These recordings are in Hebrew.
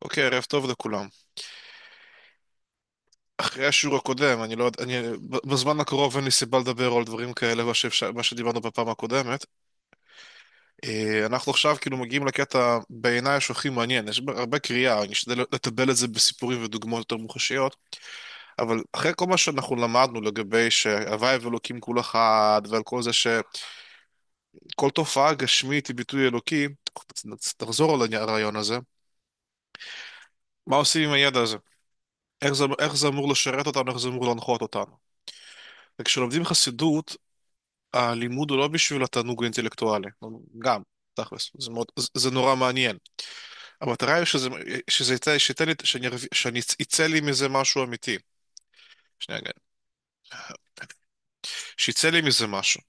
אוקיי, ערב טוב לכולם. אחרי השיעור הקודם, אני לא יודע, בזמן הקרוב אין לי סיבה לדבר על דברים כאלה, מה שדיברנו בפעם הקודמת. אנחנו עכשיו כאילו מגיעים לקטע בעיניי שהכי מעניין, יש הרבה קריאה, אני אשתדל לטבל את זה בסיפורים ודוגמאות יותר מוחשיות, אבל אחרי כל מה שאנחנו למדנו לגבי שהוואי ואלוקים כול אחד, ועל כל זה שכל תופעה גשמית היא ביטוי אלוקי, תחזור על הרעיון הזה, מה עושים עם הידע הזה? איך זה אמור לשרת אותנו, איך זה אמור להנחות אותנו? וכשלומדים חסידות, הלימוד הוא לא בשביל התענוג האינטלקטואלי, גם, תכלס, זה נורא מעניין. המטרה היא שאני יצא לי מזה משהו אמיתי. שנייה, רגע. שיצא לי מזה משהו.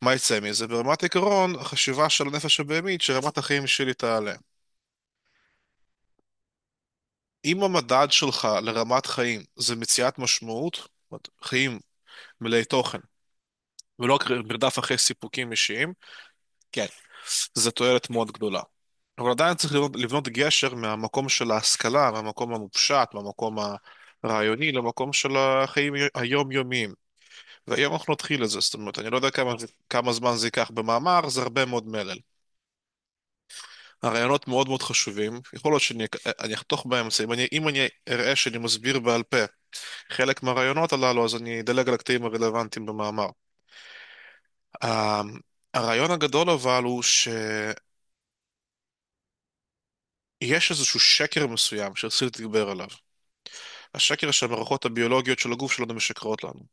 מה יצא מזה? ברמת עיקרון, החשיבה של הנפש הבהמית, שרמת החיים שלי תעלה. אם המדד שלך לרמת חיים זה מציאת משמעות, זאת אומרת, חיים מלאי תוכן, ולא רק מרדף אחרי סיפוקים אישיים, כן, זו תועלת מאוד גדולה. אבל עדיין צריך לבנות גשר מהמקום של ההשכלה, מהמקום המופשט, מהמקום הרעיוני, למקום של החיים היומיומיים. והיום אנחנו נתחיל את זה, זאת אומרת, אני לא יודע כמה זמן זה ייקח במאמר, זה הרבה מאוד מלל. הרעיונות מאוד מאוד חשובים, יכול להיות שאני אחתוך באמצע, אם אני אראה שאני מסביר בעל פה חלק מהרעיונות הללו, אז אני אדלג על הקטעים הרלוונטיים במאמר. ה- הרעיון הגדול אבל הוא שיש איזשהו שקר מסוים שרציתי להתגבר עליו. השקר שהמערכות הביולוגיות של הגוף שלנו משקרות לנו.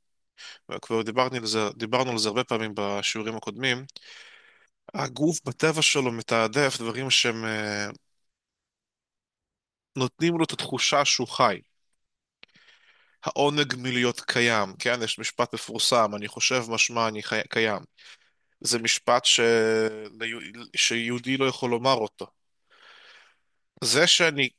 וכבר דיברנו על זה הרבה פעמים בשיעורים הקודמים. הגוף בטבע שלו מתעדף דברים שהם נותנים לו את התחושה שהוא חי. העונג מלהיות קיים, כן? יש משפט מפורסם, אני חושב משמע אני קיים. זה משפט שיהודי לא יכול לומר אותו. זה שאני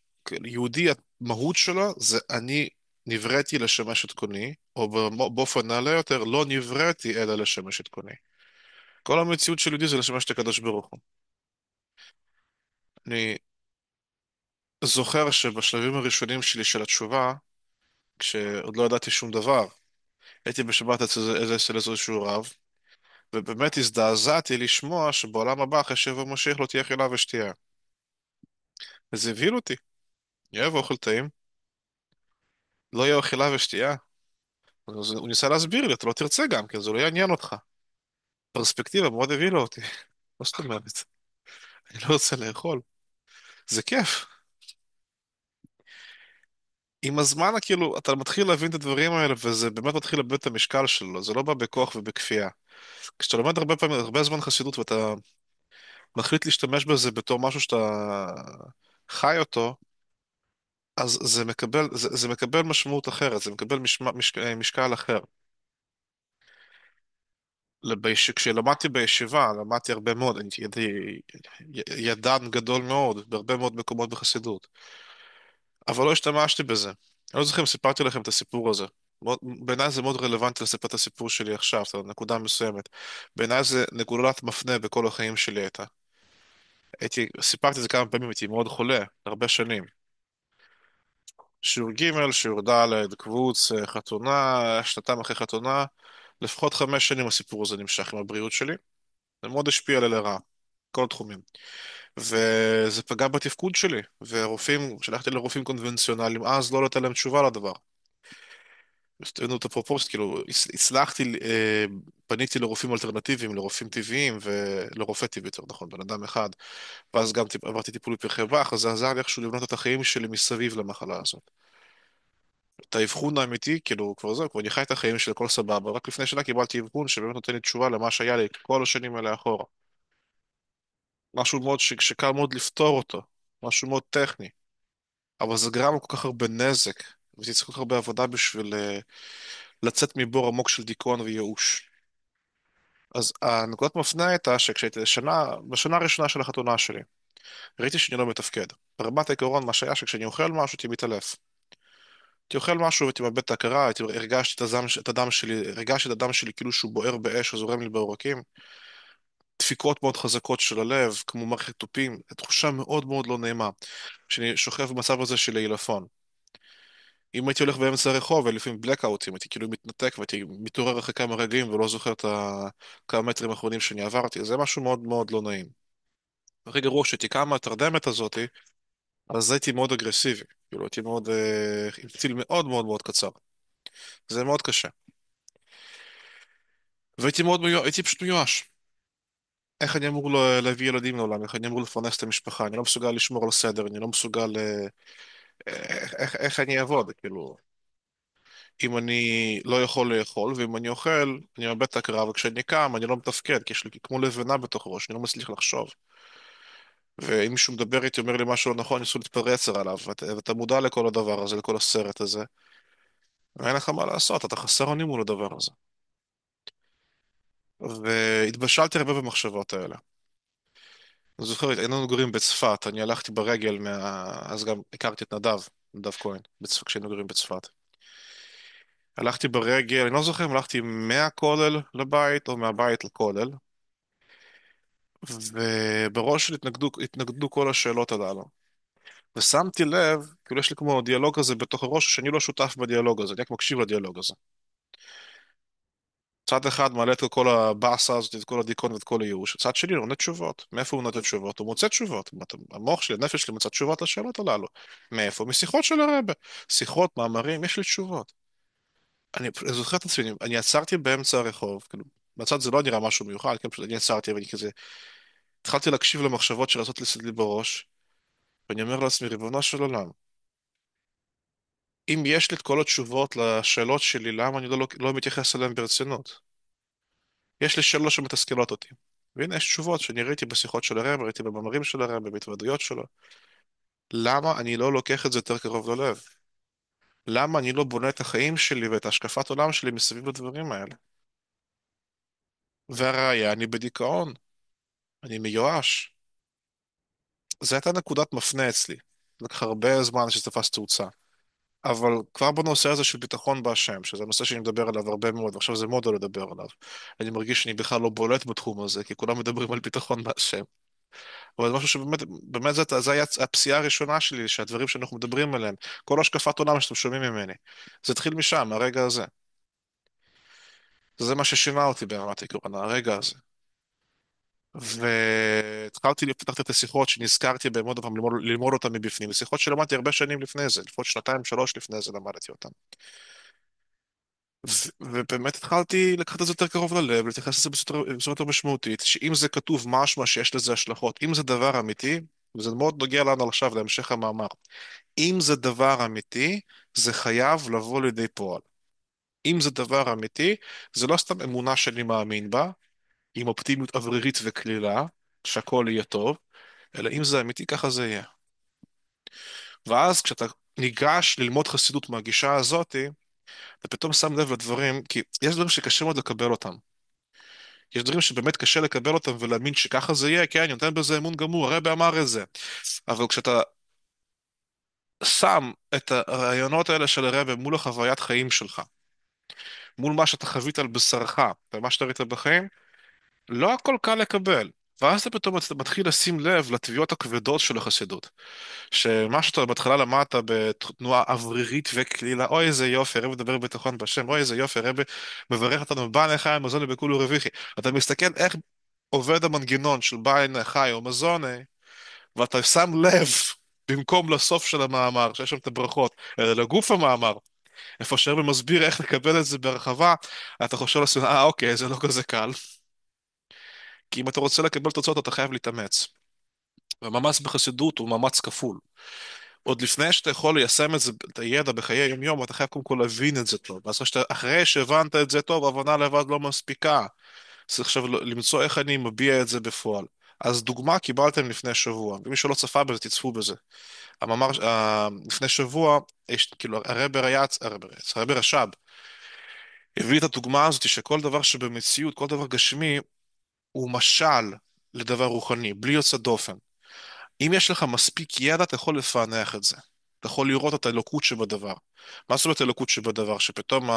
יהודי, המהות שלו זה אני נבראתי לשמש את קוני, או באופן נעלה יותר, לא נבראתי אלא לשמש את קוני. כל המציאות של יהודי זה לשמש את הקדוש ברוך הוא. אני זוכר שבשלבים הראשונים שלי של התשובה, כשעוד לא ידעתי שום דבר, הייתי בשבת אצל איזשהו רב, ובאמת הזדעזעתי לשמוע שבעולם הבא, אחרי שיבוא משיח, לא תהיה אכילה ושתייה. וזה הבהיל אותי. יהיה אוכל טעים, לא יהיה אכילה ושתייה. אז הוא ניסה להסביר לי, אתה לא תרצה גם, כי זה לא יעניין אותך. פרספקטיבה מאוד הבהילה אותי. מה זאת אומרת? אני לא רוצה לאכול. זה כיף. עם הזמן, כאילו, אתה מתחיל להבין את הדברים האלה, וזה באמת מתחיל לאבד את המשקל שלו. זה לא בא בכוח ובכפייה. כשאתה לומד הרבה פעמים, הרבה זמן חסידות, ואתה מחליט להשתמש בזה בתור משהו שאתה חי אותו, אז זה מקבל משמעות אחרת, זה מקבל משקל אחר. כשלמדתי בישיבה, למדתי הרבה מאוד, אני ידען גדול מאוד, בהרבה מאוד מקומות בחסידות. אבל לא השתמשתי בזה. אני לא זוכר אם סיפרתי לכם את הסיפור הזה. בעיניי זה מאוד רלוונטי לספר את הסיפור שלי עכשיו, זאת נקודה מסוימת. בעיניי זה נקודת מפנה בכל החיים שלי הייתה. סיפרתי את זה כמה פעמים, הייתי מאוד חולה, הרבה שנים. שיעור ג', שיעור ד', קבוץ, חתונה, שנתיים אחרי חתונה, לפחות 5 שנים הסיפור הזה נמשך עם הבריאות שלי. זה מאוד השפיע עלי לרעה, כל התחומים. וזה פגע בתפקוד שלי, ורופאים, שלחתי לרופאים קונבנציונליים, אז לא נתן להם תשובה לדבר. תראו את הפרופורציות, כאילו, פניתי לרופאים אלטרנטיביים, לרופאים טבעיים ולרופא טבעי, יותר נכון, בן אדם אחד, ואז גם עברתי טיפול בפרחי באך, אז זה עזר לי איכשהו לבנות את החיים שלי מסביב למחלה הזאת. את האבחון האמיתי, כאילו, כבר זהו, כבר אני חי את החיים שלי, הכל סבבה, רק לפני שנה קיבלתי אבחון שבאמת נותן לי תשובה למה שהיה לי כל השנים האלה אחורה. משהו מאוד שקל מאוד לפתור אותו, משהו מאוד טכני, אבל זה גרם כל כך הרבה נזק, וזה כל כך הרבה עבודה בשביל לצאת מבור עמוק של דיכאון וייאוש. אז הנקודת מפנה הייתה שכשהייתי בשנה הראשונה של החתונה שלי, ראיתי שאני לא מתפקד. ברמת העיקרון, מה שהיה שכשאני אוכל משהו, הייתי מתעלף. הייתי אוכל משהו והייתי מאבד את ההכרה, הרגשתי את הדם שלי כאילו שהוא בוער באש וזורם לי בעורקים. דפיקות מאוד חזקות של הלב, כמו מערכת תופים, תחושה מאוד מאוד לא נעימה, כשאני שוכב במצב הזה של עילפון. אם הייתי הולך באמצע הרחוב, ולפעמים בלקאוטים, הייתי כאילו מתנתק והייתי מתעורר אחרי כמה רגעים ולא זוכר את הכמה מטרים האחרונים שאני עברתי, זה משהו מאוד מאוד לא נעים. הכי גרוע שתיקה מהתרדמת הזאתי, אז הייתי מאוד אגרסיבי, כאילו הייתי מאוד, עם טיל מאוד מאוד מאוד קצר. זה מאוד קשה. והייתי מאוד הייתי פשוט מיואש. איך אני אמור להביא ילדים לעולם? איך אני אמור לפרנס את המשפחה? אני לא מסוגל לשמור על סדר, אני לא מסוגל... איך אני אעבוד? כאילו, אם אני לא יכול לאכול, ואם אני אוכל, אני מאבד את ההכרה, וכשאני קם, אני לא מתפקד, כי יש לי כמו לבנה בתוך הראש, אני לא מצליח לחשוב. ואם מישהו מדבר איתי, אומר לי משהו לא נכון, ניסו להתפרץ עליו, ואתה מודע לכל הדבר הזה, לכל הסרט הזה, ואין לך מה לעשות, אתה חסר אונים מול הדבר הזה. והתבשלתי הרבה במחשבות האלה. אני זוכר, היינו לנו גרים בצפת, אני הלכתי ברגל, אז גם הכרתי את נדב כהן, כשהיינו גרים בצפת. הלכתי ברגל, אני לא זוכר אם הלכתי מהכולל לבית או מהבית לכולל, ובראש שלי התנגדו כל השאלות הללו. ושמתי לב, כאילו יש לי כמו דיאלוג כזה בתוך הראש, שאני לא שותף בדיאלוג הזה, אני רק מקשיב לדיאלוג הזה. צד אחד מעלה את כל הבאסה הזאת, את כל הדיכאון ואת כל הייאוש, צד שני לא עונה תשובות. מאיפה הוא נותן תשובות? הוא מוצא תשובות. המוח שלי, הנפש שלי מצא תשובות לשאלות הללו. מאיפה? משיחות של הרבה. שיחות, מאמרים, יש לי תשובות. אני זוכר את עצמי, אני עצרתי באמצע הרחוב, כאילו, מהצד זה לא נראה משהו מיוחד, כן, פשוט אני עצרתי ואני כזה, התחלתי להקשיב למחשבות שרצות לי בראש, ואני אומר לעצמי, ריבונו של עולם, אם יש לי את כל התשובות לשאלות שלי, למה אני לא מתייחס אליהן ברצינות? יש לי שאלות שמתסכלות אותי. והנה יש תשובות שאני ראיתי בשיחות של הרב, ראיתי במאמרים של הרב, בהתוודעויות שלו. למה אני לא לוקח את זה יותר קרוב ללב? למה אני לא בונה את החיים שלי ואת השקפת עולם שלי מסביב לדברים האלה? והראיה, אני בדיכאון, אני מיואש. זו הייתה נקודת מפנה אצלי. לקח הרבה זמן שזה תפס תאוצה. אבל כבר בנושא הזה של ביטחון בהשם, שזה נושא שאני מדבר עליו הרבה מאוד, ועכשיו זה מודה לדבר עליו. אני מרגיש שאני בכלל לא בולט בתחום הזה, כי כולם מדברים על ביטחון בהשם. אבל זה משהו שבאמת, באמת זה היה הפסיעה הראשונה שלי, שהדברים שאנחנו מדברים עליהם, כל השקפת עולם שאתם שומעים ממני, זה התחיל משם, מהרגע הזה. זה מה ששינה אותי ברמת העיקרון, הרגע הזה. והתחלתי לפתח את השיחות שנזכרתי בהם עוד פעם ללמוד אותם מבפנים. שיחות שלמדתי הרבה שנים לפני זה, לפחות שנתיים, שלוש לפני זה למדתי אותם. ובאמת התחלתי לקחת את זה יותר קרוב ללב, להתייחס לזה בצורה יותר משמעותית, שאם זה כתוב משמע שיש לזה השלכות, אם זה דבר אמיתי, וזה מאוד נוגע לנו עכשיו, להמשך המאמר, אם זה דבר אמיתי, זה חייב לבוא לידי פועל. אם זה דבר אמיתי, זה לא סתם אמונה שאני מאמין בה, עם אופטימיות אוורירית וקלילה, שהכל יהיה טוב, אלא אם זה אמיתי, ככה זה יהיה. ואז כשאתה ניגש ללמוד חסידות מהגישה הזאתי, אתה פתאום שם לב לדברים, כי יש דברים שקשה מאוד לקבל אותם. יש דברים שבאמת קשה לקבל אותם ולהאמין שככה זה יהיה, כן, אני נותן בזה אמון גמור, הרבי אמר את זה. אבל כשאתה שם את הרעיונות האלה של הרבי מול החוויית חיים שלך, מול מה שאתה חווית על בשרך ומה שאתה ראית בחיים, לא הכל קל לקבל. ואז אתה פתאום מתחיל לשים לב לתביעות הכבדות של החסידות. שמה שאתה בהתחלה למדת בתנועה אוורירית וקלילה, אוי איזה יופי, הרב מדבר בביטחון בשם, אוי איזה יופי, הרב מברך אותנו, בא נחי מזוני בכולו רוויחי. אתה מסתכל איך עובד המנגנון של בא נחי או מזוני, ואתה שם לב, במקום לסוף של המאמר, שיש שם את הברכות, אלא לגוף המאמר, איפה שהרב מסביר איך לקבל את זה בהרחבה, אתה חושב לעצמך, אוקיי, זה לא כזה קל. כי אם אתה רוצה לקבל תוצאות, אתה חייב להתאמץ. והמאמץ בחסידות הוא מאמץ כפול. עוד לפני שאתה יכול ליישם את זה, את הידע בחיי היום-יום, אתה חייב קודם כל להבין את זה טוב. אז אחרי שהבנת את זה טוב, הבנה לבד לא מספיקה. צריך עכשיו למצוא איך אני מביע את זה בפועל. אז דוגמה קיבלתם לפני שבוע, ומי שלא צפה בזה, תצפו בזה. המאמר, לפני שבוע, כאילו, הרבי רש"ב, הביא את הדוגמה הזאת שכל דבר שבמציאות, כל דבר גשמי, הוא משל לדבר רוחני, בלי יוצא דופן. אם יש לך מספיק ידע, אתה יכול לפענח את זה. אתה יכול לראות את האלוקות שבדבר. מה זאת אומרת האלוקות שבדבר? שפתאום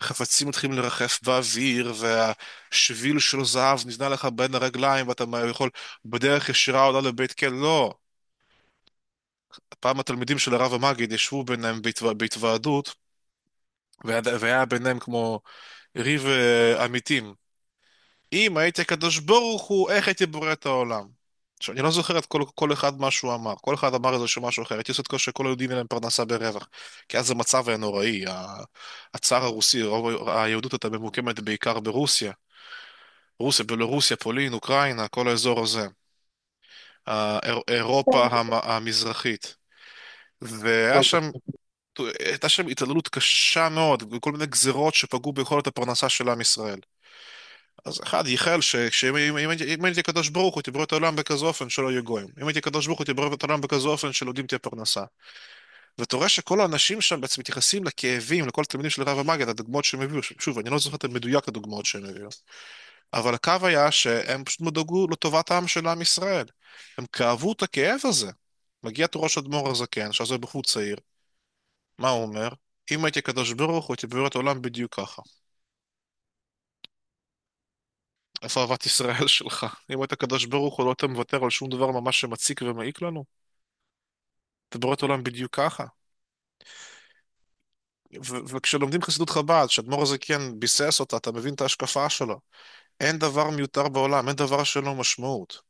החפצים מתחילים לרחף באוויר, והשביל של זהב נבנה לך בין הרגליים, ואתה יכול בדרך ישירה עולה לבית כלא. לא. פעם התלמידים של הרב המגיד ישבו ביניהם בהתוועדות, והיה ביניהם כמו ריב עמיתים. אם הייתי הקדוש ברוך הוא, איך הייתי בורא את העולם? עכשיו, אני לא זוכר את כל אחד מה שהוא אמר. כל אחד אמר איזשהו משהו אחר. הייתי עושה את כל שכל היהודים יהיה להם פרנסה ברווח. כי אז המצב היה נוראי. הצאר הרוסי, רוב היהדות הייתה ממוקמת בעיקר ברוסיה. רוסיה, בלרוסיה, פולין, אוקראינה, כל האזור הזה. אירופה המזרחית. והיה שם, הייתה שם התעללות קשה מאוד, וכל מיני גזרות שפגעו ביכולת הפרנסה של עם ישראל. אז אחד ייחל שאם הייתי קדוש ברוך הוא תברא את העולם בכזה אופן שלא יהיו גויים. אם הייתי קדוש ברוך הוא תברא את העולם בכזה אופן שליהודים תהיה פרנסה. ואתה רואה שכל האנשים שם בעצם מתייחסים לכאבים, לכל התלמידים של הרב המגיד, הדוגמאות שהם הביאו. שוב, אני לא זוכר את המדויק הדוגמאות שהם הביאו. אבל הקו היה שהם פשוט דאגו לטובת העם של עם ישראל. הם כאבו את הכאב הזה. מגיע ראש אדמו"ר הזקן, שזה בחור צעיר. מה הוא אומר? אם הייתי קדוש ברוך הוא הייתי ברא את העולם בדיוק ככה. איפה אהבת ישראל שלך? אם היית קדוש ברוך הוא לא היית מוותר על שום דבר ממש שמציק ומעיק לנו? אתה בורא את העולם בדיוק ככה. וכשלומדים חסידות חב"ד, שאדמו"ר הזקן ביסס אותה, אתה מבין את ההשקפה שלו. אין דבר מיותר בעולם, אין דבר שאין לו משמעות.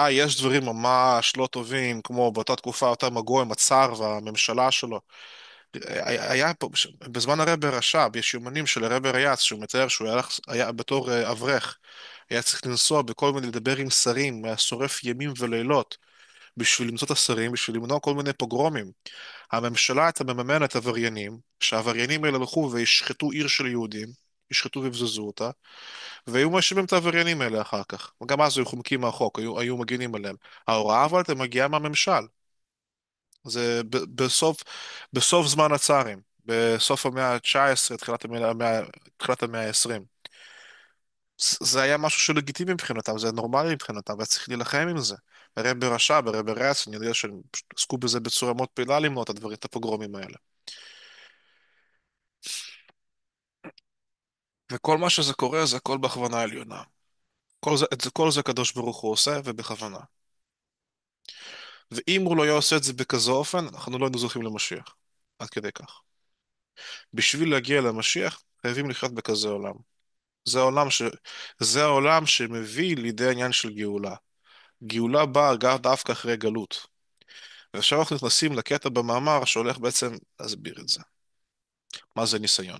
יש דברים ממש לא טובים, כמו באותה תקופה, אותם הגויים, הצאר והממשלה שלו. היה פה, בזמן הרבי רש"ב, יש יומנים של הרבי ריאץ, שהוא מתאר שהוא היה בתור אברך. היה צריך לנסוע בכל מיני, לדבר עם שרים, היה שורף ימים ולילות. בשביל למצוא את השרים, בשביל למנוע כל מיני פוגרומים. הממשלה הייתה מממנת עבריינים, שהעבריינים האלה הלכו וישחטו עיר של יהודים, ישחטו ויבזזו אותה, והיו מאשימים את העבריינים האלה אחר כך. גם אז היו חומקים מהחוק, היו מגינים עליהם. ההוראה אבל הייתה מגיעה מהממשל. זה בסוף זמן הצארים, בסוף המאה ה-19, תחילת המאה ה-20. זה היה משהו שלגיטימי מבחינתם, זה נורמלי מבחינתם, והיה צריך להילחם עם זה. הרבי רש"ב, הרבי ריאץ, אני יודע שהם פשוט עסקו בזה בצורה מאוד פעילה למנוע את הדברים, את הפוגרומים האלה. וכל מה שזה קורה זה הכל בהכוונה עליונה. כל זה הקדוש ברוך הוא עושה ובכוונה. ואם הוא לא היה עושה את זה בכזה אופן, אנחנו לא היינו זוכים למשיח. עד כדי כך. בשביל להגיע למשיח, חייבים לחיות בכזה עולם. זה העולם זה העולם שמביא לידי העניין של גאולה. גאולה באה גם דווקא אחרי גלות. ועכשיו אנחנו נכנסים לקטע במאמר שהולך בעצם להסביר את זה. מה זה ניסיון?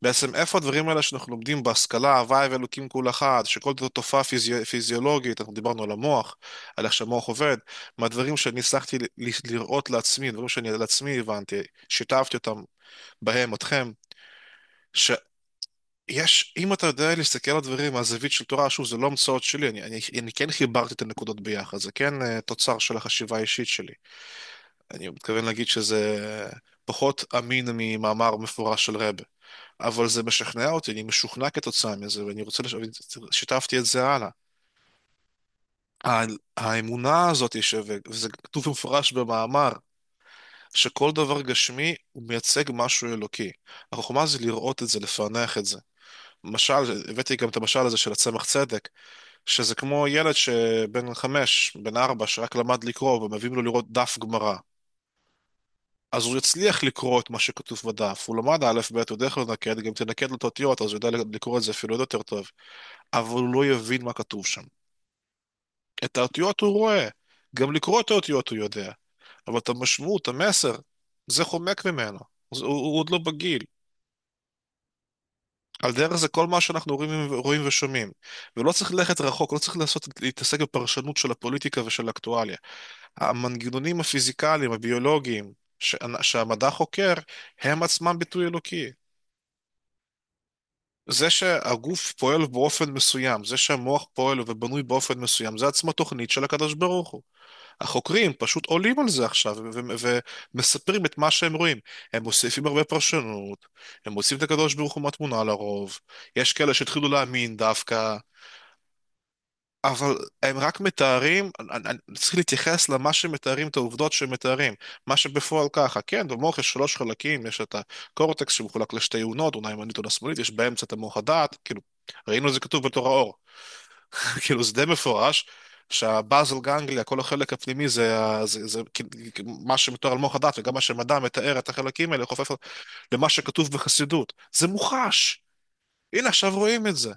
בעצם איפה הדברים האלה שאנחנו לומדים בהשכלה, הוואי ואלוקים כול אחד, שכל תופעה פיזיולוגית, אנחנו דיברנו על המוח, על איך שהמוח עובד, מהדברים שאני הצלחתי לראות לעצמי, דברים שאני לעצמי הבנתי, שיתפתי אותם בהם, אתכם, שיש, אם אתה יודע להסתכל על הדברים מהזווית של תורה, שוב, זה לא המצאות שלי, אני כן חיברתי את הנקודות ביחד, זה כן תוצר של החשיבה האישית שלי. אני מתכוון להגיד שזה פחות אמין ממאמר מפורש של רבי. אבל זה משכנע אותי, אני משוכנע כתוצאה מזה, ואני רוצה שיתפתי את זה הלאה. האמונה הזאת, וזה כתוב במפורש במאמר, שכל דבר גשמי הוא מייצג משהו אלוקי. החוכמה זה לראות את זה, לפענח את זה. למשל, הבאתי גם את המשל הזה של הצמח צדק, שזה כמו ילד שבן 5, בן 4, שרק למד לקרוא, ומביאים לו לראות דף גמרא. אז הוא יצליח לקרוא את מה שכתוב בדף. הוא למד א', ב', הוא יודע איך לנקד, גם תנקד לו את האותיות, אז הוא יודע לקרוא את זה אפילו עוד יותר טוב. אבל הוא לא יבין מה כתוב שם. את האותיות הוא רואה, גם לקרוא את האותיות הוא יודע, אבל את המשמעות, המסר, זה חומק ממנו. הוא עוד לא בגיל. על דרך זה כל מה שאנחנו רואים ושומעים. ולא צריך ללכת רחוק, לא צריך להתעסק בפרשנות של הפוליטיקה ושל האקטואליה. המנגנונים הפיזיקליים, הביולוגיים, שהמדע חוקר, הם עצמם ביטוי אלוקי. זה שהגוף פועל באופן מסוים, זה שהמוח פועל ובנוי באופן מסוים, זה עצמו תוכנית של הקדוש ברוך הוא. החוקרים פשוט עולים על זה עכשיו ומספרים את מה שהם רואים. הם מוסיפים הרבה פרשנות, הם מוצאים את הקדוש ברוך הוא מהתמונה לרוב. יש כאלה שהתחילו להאמין דווקא. אבל הם רק מתארים, אני צריך להתייחס למה שמתארים, את העובדות שמתארים. מה שבפועל ככה, כן, במוח יש שלוש חלקים, יש את הקורטקס שמחולק לשתי אונות, אונה ימנית או שמאלית, יש באמצע את המוח הדעת, כאילו, ראינו את זה כתוב בתור האור. כאילו, זה די מפורש, שהבאזל גנגליה, כל החלק הפנימי זה כאילו, מה שמתואר על מוח הדעת, וגם מה שמדע מתאר את החלקים האלה, חופף למה שכתוב בחסידות. זה מוחש. הנה, עכשיו רואים את זה.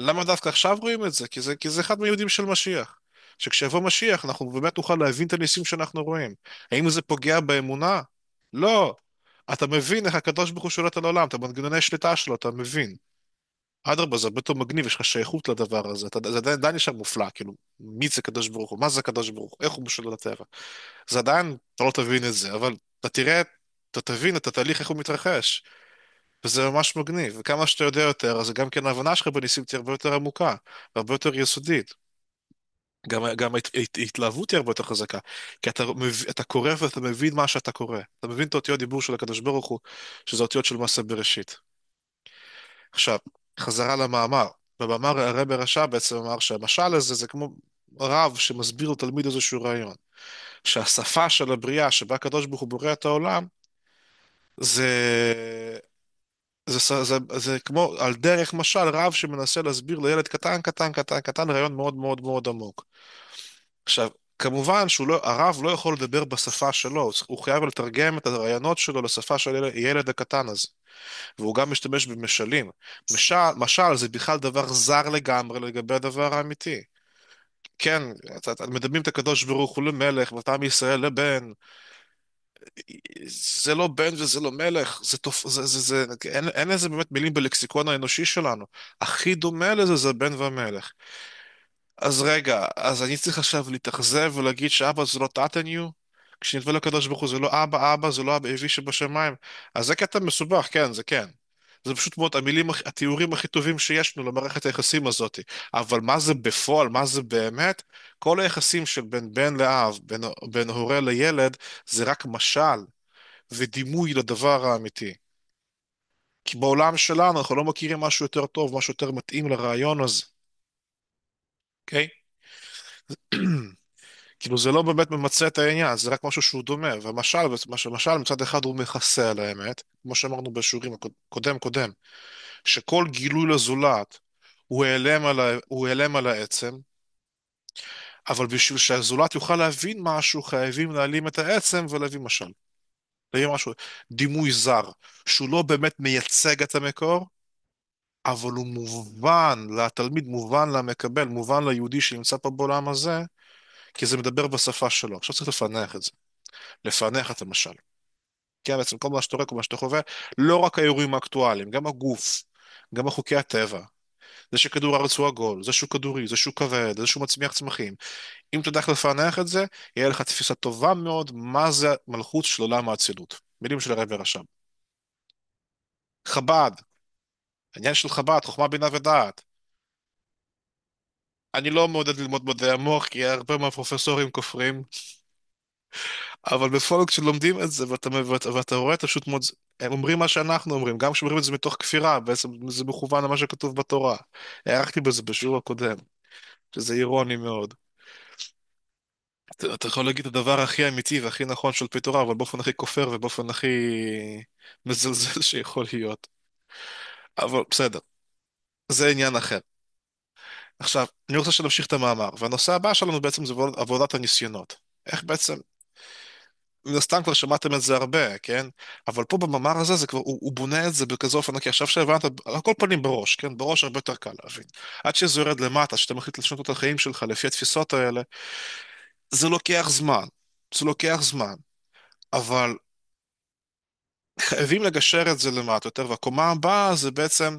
למה דווקא עכשיו רואים את זה? כי זה אחד מהיהודים של משיח. שכשיבוא משיח אנחנו באמת נוכל להבין את הניסים שאנחנו רואים. האם זה פוגע באמונה? לא. אתה מבין איך הקדוש ברוך הוא שולט על העולם, את המנגנוני שליטה שלו, אתה מבין. אדרבה, זה הרבה יותר מגניב, יש לך שייכות לדבר הזה. זה עדיין נשאר מופלא, כאילו, מי זה הקדוש ברוך הוא? מה זה הקדוש ברוך הוא? איך הוא משולט על הטבע? זה עדיין, אתה לא תבין את זה, אבל אתה תראה, אתה תבין את התהליך, איך הוא מתרחש. וזה ממש מגניב, וכמה שאתה יודע יותר, אז גם כן ההבנה שלך בניסים תהיה הרבה יותר עמוקה, והרבה יותר יסודית. גם ההתלהבות היא הרבה יותר חזקה, כי אתה קורא ואתה מבין מה שאתה קורא. אתה מבין את האותיות דיבור של הקדוש ברוך הוא, שזה אותיות של מעשה בראשית. עכשיו, חזרה למאמר. במאמר הרב רש"ב בעצם אמר שהמשל הזה זה כמו רב שמסביר לתלמיד איזשהו רעיון. שהשפה של הבריאה, שבה הקדוש ברוך הוא בורא את העולם, זה זה כמו על דרך משל רב שמנסה להסביר לילד קטן קטן קטן קטן רעיון מאוד מאוד מאוד עמוק. עכשיו, כמובן הרב לא יכול לדבר בשפה שלו, הוא חייב לתרגם את הרעיונות שלו לשפה של הילד הקטן הזה, והוא גם משתמש במשלים. משל זה בכלל דבר זר לגמרי לגבי הדבר האמיתי. כן, מדמים את הקדוש ברוך הוא למלך, ואתה מישראל לבן, זה לא בן וזה לא מלך, אין לזה באמת מילים בלקסיקון האנושי שלנו. הכי דומה לזה זה בן ומלך. אז רגע, אז אני צריך עכשיו להתאכזב ולהגיד שאבא זה לא תתניו? כשנדבר לקדוש ברוך הוא זה לא אבא אבא, זה לא אבא אבי שבשמיים. אז זה קטע מסובך, כן, זה כן. זה פשוט מאוד המילים, התיאורים הכי טובים שיש לנו למערכת היחסים הזאת. אבל מה זה בפועל, מה זה באמת? כל היחסים של בין בן לאב, בין הורה לילד, זה רק משל. ודימוי לדבר האמיתי. כי בעולם שלנו אנחנו לא מכירים משהו יותר טוב, משהו יותר מתאים לרעיון הזה, אוקיי? כאילו זה לא באמת ממצה את העניין, זה רק משהו שהוא דומה, והמשל מצד אחד הוא מכסה על האמת, כמו שאמרנו בשיעורים הקודם, שכל גילוי לזולת הוא העלם על העצם, אבל בשביל שהזולת יוכל להבין משהו, חייבים להעלים את העצם ולהביא משל. להביא משהו, דימוי זר, שהוא לא באמת מייצג את המקור, אבל הוא מובן לתלמיד, מובן למקבל, מובן ליהודי שנמצא פה בעולם הזה, כי זה מדבר בשפה שלו. עכשיו צריך לפענח את זה, לפענח את המשל. כן, בעצם כל מה שאתה רואה, כל מה שאתה חווה, לא רק האירועים האקטואליים, גם הגוף, גם חוקי הטבע. זה שכדור הארץ הוא עגול, זה שהוא כדורי, זה שהוא כבד, זה שהוא מצמיח צמחים. אם תדע איך לפענח את זה, יהיה לך תפיסה טובה מאוד מה זה מלכות של עולם האצילות. מילים של הרב רש"ב. חב"ד, העניין של חב"ד, חוכמה, בינה ודעת. אני לא מעודד ללמוד מדעי המוח, כי הרבה מהפרופסורים כופרים, אבל בפועל כשלומדים את זה, ואתה רואה את פשוט מאוד, הם אומרים מה שאנחנו אומרים, גם כשאומרים את זה מתוך כפירה, בעצם זה מכוון למה שכתוב בתורה. הערכתי בזה בשיעור הקודם, שזה אירוני מאוד. אתה יכול להגיד את הדבר הכי אמיתי והכי נכון של פי תורה, אבל באופן הכי כופר ובאופן הכי מזלזל שיכול להיות. אבל בסדר, זה עניין אחר. עכשיו, אני רוצה שנמשיך את המאמר, והנושא הבא שלנו בעצם זה עבודת הניסיונות. איך בעצם מן הסתם כבר שמעתם את זה הרבה, כן? אבל פה במאמר הזה זה כבר, הוא בונה את זה בכזה אופן, כי עכשיו שהבנת, על כל פנים בראש, כן? בראש הרבה יותר קל להבין. עד שזה יורד למטה, שאתה מחליט לשנות את החיים שלך לפי התפיסות האלה, זה לוקח זמן. זה לוקח זמן. אבל חייבים לגשר את זה למטה יותר, והקומה הבאה זה בעצם